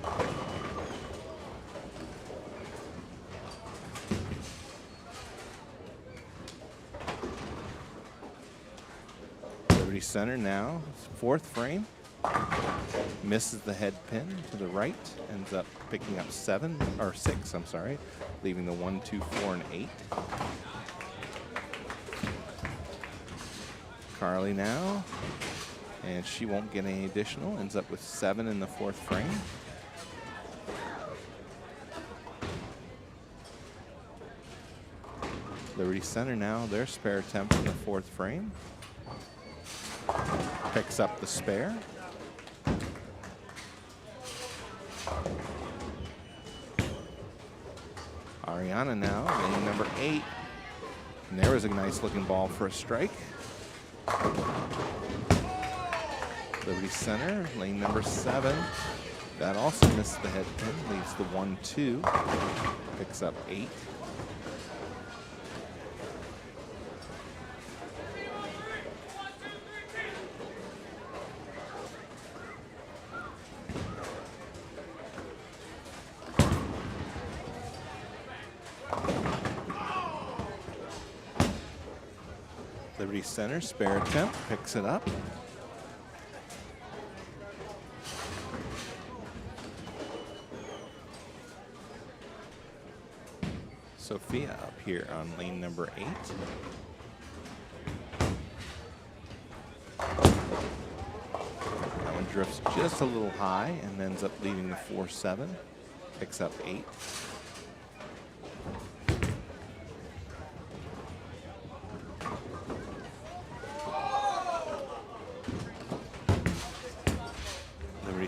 Liberty Center now, 4th frame. Misses the head pin to the right, ends up picking up 6, I'm sorry, leaving the 1, 2, 4, and 8. Carly now, and she won't get any additional, ends up with 7 in the 4th frame. Liberty Center now, their spare attempt in the 4th frame. Picks up the spare. Ariana now, lane number 8. And there was a nice looking ball for a strike. Liberty Center, lane number 7. That also missed the head pin, leaves the 1-2. Picks up 8. Liberty Center, spare attempt, picks it up. Sophia up here on lane number 8. That one drifts just a little high and ends up leaving the 4-7, picks up 8.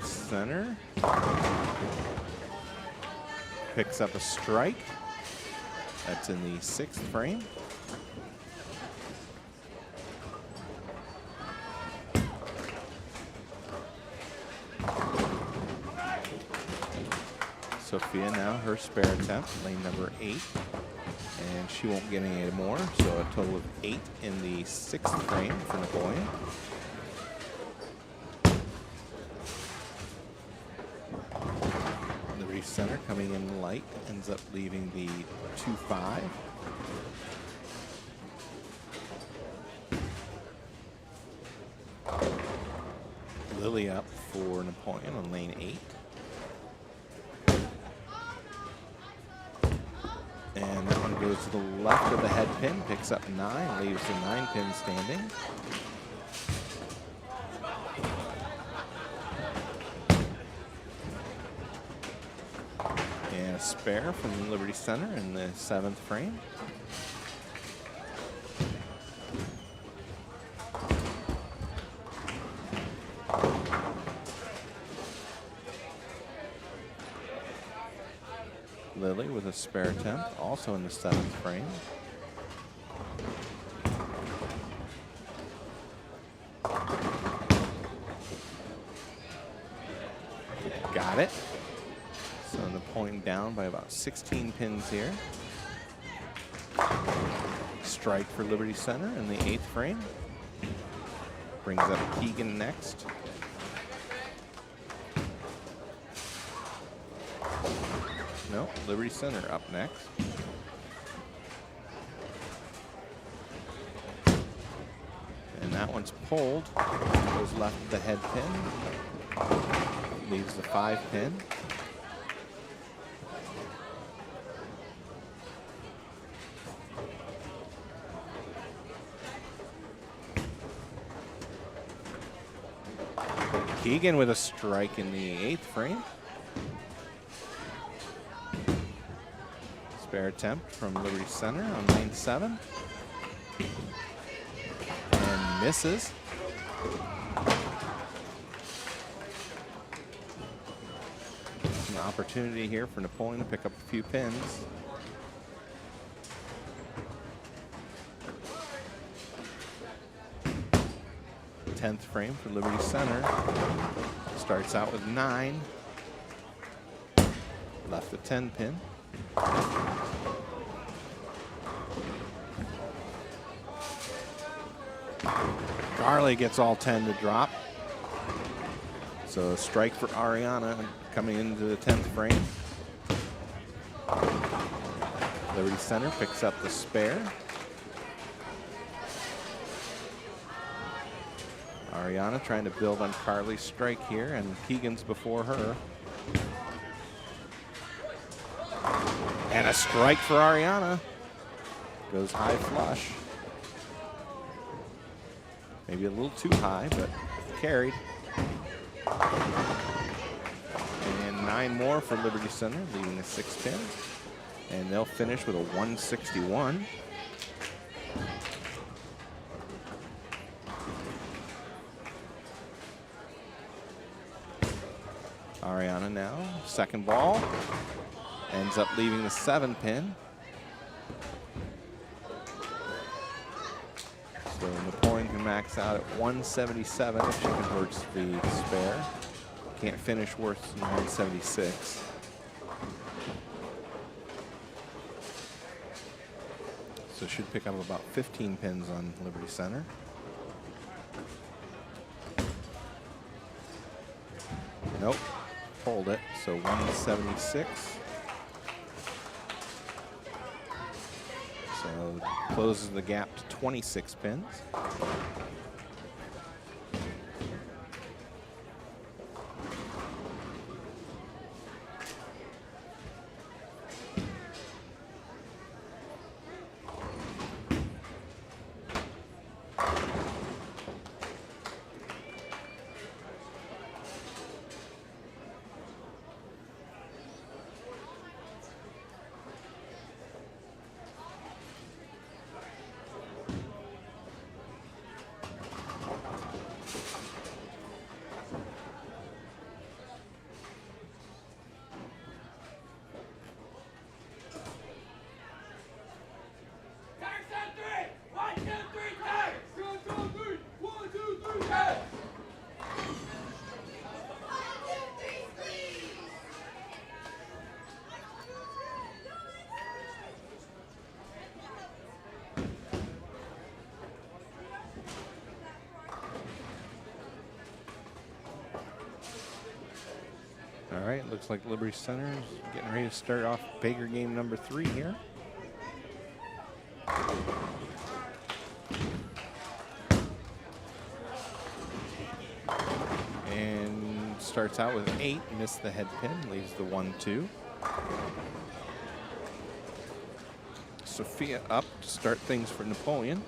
Center picks up a strike. That's in the 6th frame. Sophia now, her spare attempt, lane number 8. And she won't get any more, so a total of 8 in the 6th frame for Napoleon. Center coming in light, ends up leaving the 2-5. Lily up for Napoleon on lane 8. And that one goes goes to the left of the head pin, picks up 9, leaves the 9 pin standing. And a spare from Liberty Center in the 7th frame. Lily with a spare attempt, also in the 7th frame. Got it. So Napoleon down by about 16 pins here. Strike for Liberty Center in the 8th frame. Brings up Keegan next. No, Liberty Center up next. And that one's pulled. Goes left of the head pin. Leaves the 5 pin. Keegan with a strike in the 8th frame. Spare attempt from Liberty Center on lane 7. And misses. An opportunity here for Napoleon to pick up a few pins. Tenth frame for Liberty Center. Starts out with 9. Left the 10 pin. Garley gets all 10 to drop. So a strike for Ariana coming into the 10th frame. Liberty Center picks up the spare. Ariana trying to build on Carly's strike here, and Keegan's before her. And a strike for Ariana. Goes high flush. Maybe a little too high, but carried. And 9 more for Liberty Center, leaving the 6 pin. And they'll finish with a 161. Ariana now, second ball. Ends up leaving the 7 pin. So Napoleon can max out at 177 if she converts the spare. Can't finish worse than 176. So should pick up about 15 pins on Liberty Center. Nope, hold it, so 176. So closes the gap to 26 pins. All right, looks like Liberty Center is getting ready to start off Baker game number 3 here. And starts out with 8, missed the head pin, leaves the 1-2. Sophia up to start things for Napoleon.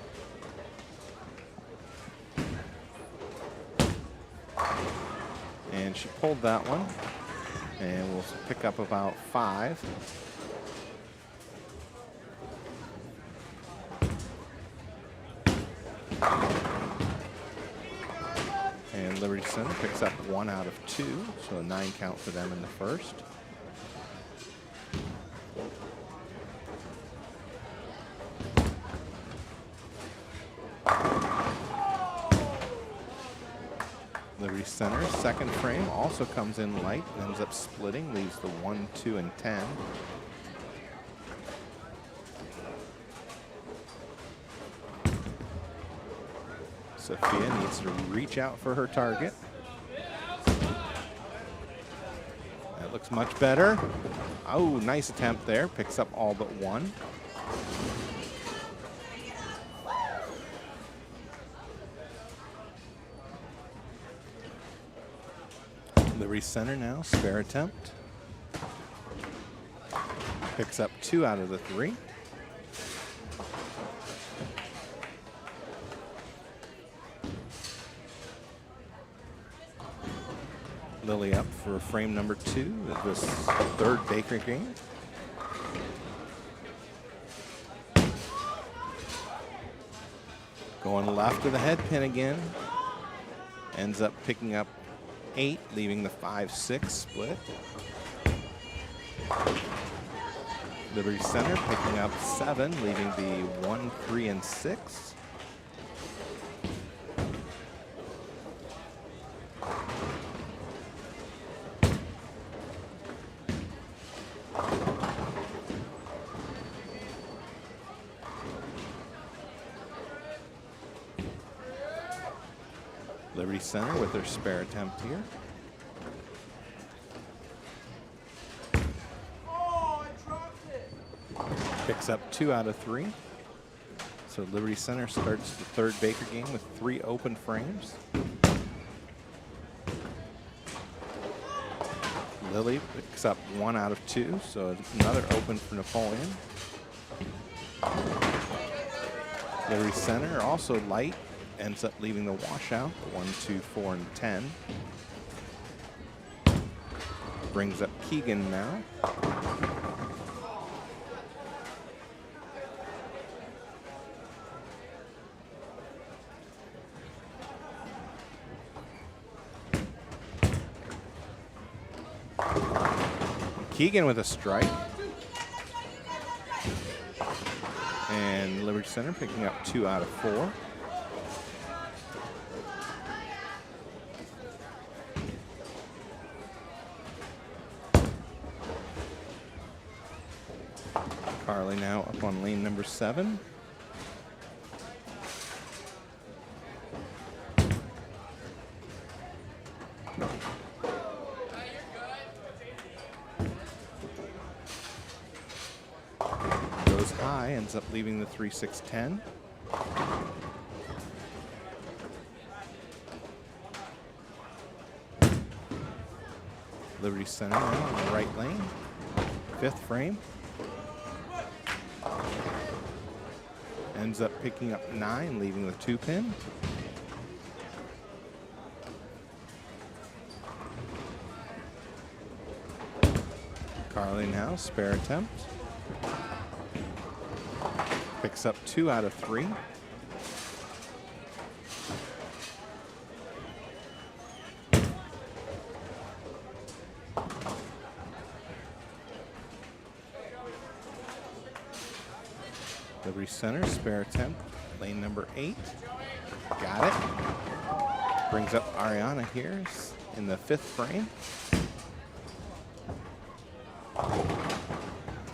And she pulled that one. And we'll pick up about 5. And Liberty Center picks up 1 out of 2, so a 9 count for them in the first. Liberty Center, second frame, also comes in light, ends up splitting, leaves the 1, 2, and 10. Sophia needs to reach out for her target. That looks much better. Oh, nice attempt there. Picks up all but 1. Liberty Center now, spare attempt. Picks up 2 out of the 3. Lily up for frame number 2 of this third Baker game. Going left of the head pin again. Ends up picking up 8, leaving the 5-6 split. Liberty Center picking up 7, leaving the 1, 3, and 6. Liberty Center with their spare attempt here. Oh, I dropped it. Picks up 2 out of 3. So Liberty Center starts the third Baker game with 3 open frames. Lily picks up 1 out of 2, so another open for Napoleon. Liberty Center also light, ends up leaving the washout, 1, 2, 4, and 10. Brings up Keegan now. Keegan with a strike. And Liberty Center picking up 2 out of 4. Carly now up on lane number 7. Goes high, ends up leaving the 3, 6, 10. Liberty Center now on the right lane. 5th frame. Ends up picking up 9, leaving the 2 pin. Carly now, spare attempt. Picks up 2 out of 3. Liberty Center, spare attempt, lane number 8. Got it. Brings up Ariana here in the 5th frame.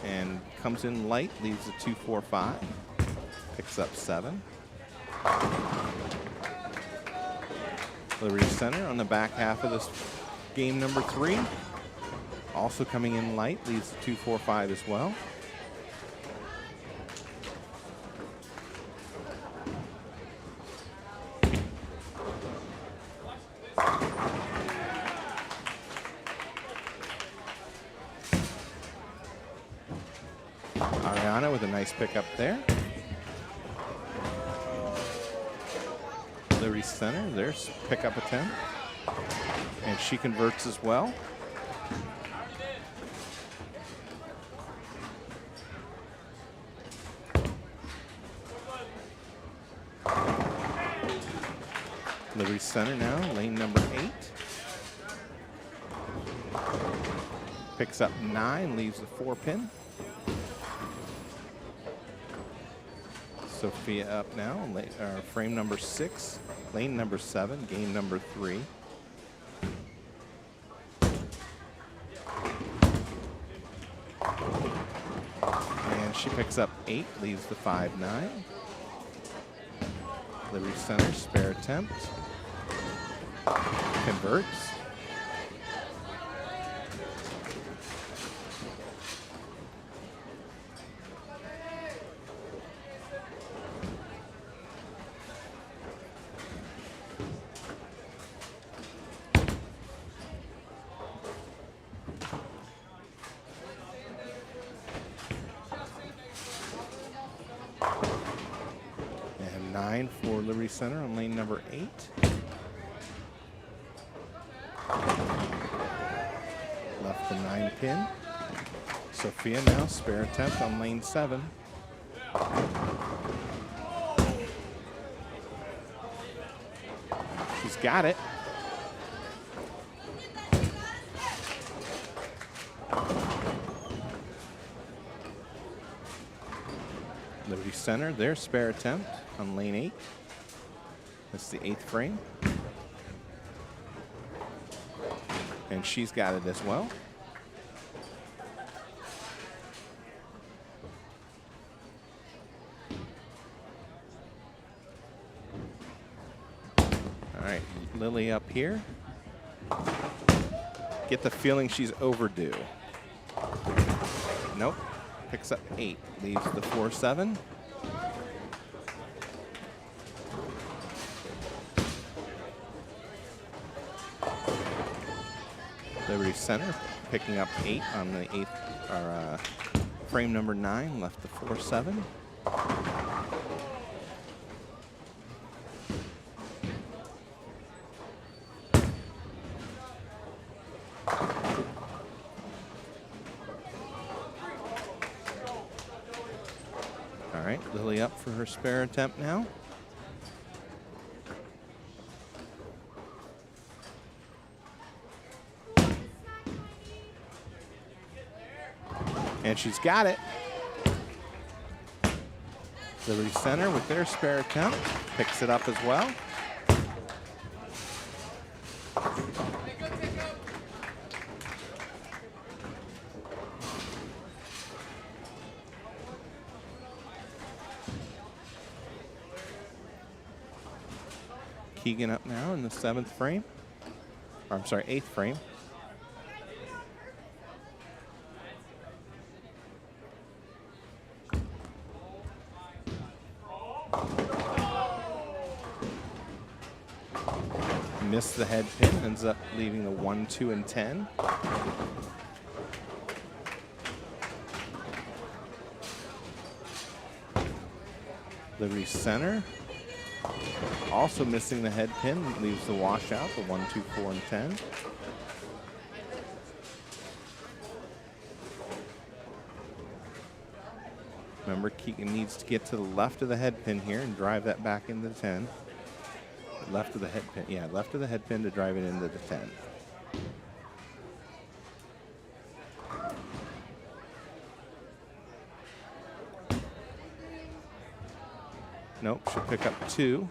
And comes in light, leaves a 2, 4, 5. Picks up 7. Liberty Center on the back half of this game number 3. Also coming in light, leaves a 2, 4, 5 as well. Ariana with a nice pick up there. Liberty Center, there's pick up attempt. And she converts as well. Liberty Center now, lane number 8. Picks up 9, leaves the 4-pin. Sophia up now, frame number 6, lane number 7, game number 3. And she picks up 8, leaves the 5-9. Liberty Center, spare attempt. Converts. And 9 for Liberty Center on lane number 8. Left the 9-pin. Sophia now, spare attempt on lane 7. She's got it. Liberty Center, their spare attempt on lane 8. That's the 8th frame. And she's got it as well. All right, Lily up here. Get the feeling she's overdue. Nope. Picks up 8, leaves the 4-7. Liberty Center picking up 8 on the 8th, or frame number 9, left the 4-7. All right, Lily up for her spare attempt now. And she's got it. Liberty Center with their spare attempt. Picks it up as well. Keegan up now in the 7th frame. Or I'm sorry, 8th frame. Missed the head pin, ends up leaving the 1, 2, and 10. Liberty Center, also missing the head pin, leaves the washout, the 1, 2, 4, and 10. Remember, Keegan needs to get to the left of the head pin here and drive that back into the 10. Left of the head pin, yeah, left of the head pin to drive it into the 10. Nope, should pick up 2.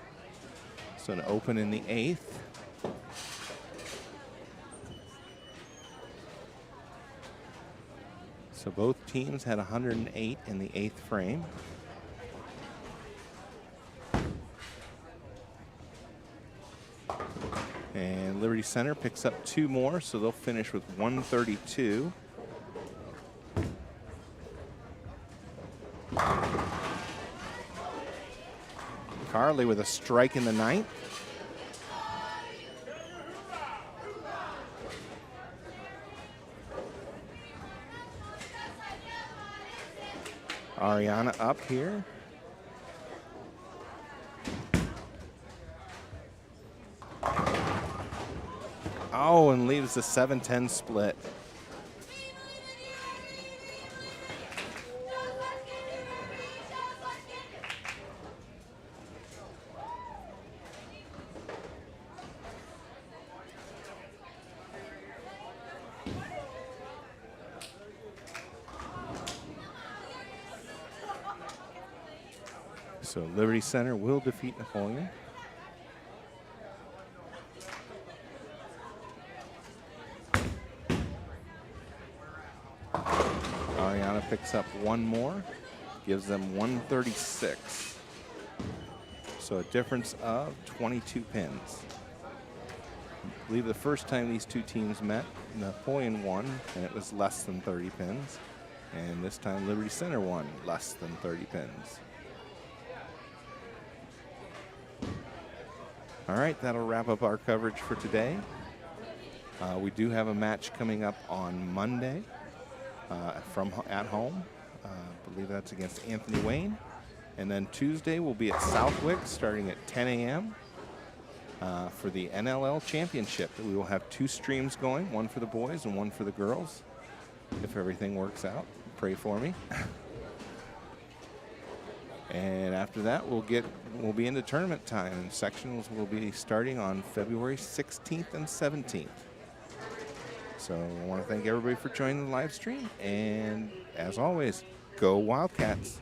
So an open in the 8th. So both teams had 108 in the 8th frame. And Liberty Center picks up 2 more, so they'll finish with 132. Carly with a strike in the 9th. Ariana up here. Oh, and leaves the 7-10 split. So Liberty Center will defeat Napoleon. Ariana picks up one more, gives them 136. So a difference of 22 pins. I believe the first time these two teams met, Napoleon won, and it was less than 30 pins. And this time Liberty Center won less than 30 pins. All right, that'll wrap up our coverage for today. We do have a match coming up on Monday at home. I believe that's against Anthony Wayne. And then Tuesday we'll be at Southwick starting at 10 a.m. For the NLL Championship. We will have 2 streams going, one for the boys and one for the girls. If everything works out, pray for me. And after that, we'll be into tournament time, and sectionals will be starting on February 16th and 17th. So I want to thank everybody for joining the live stream, and as always, go Wildcats.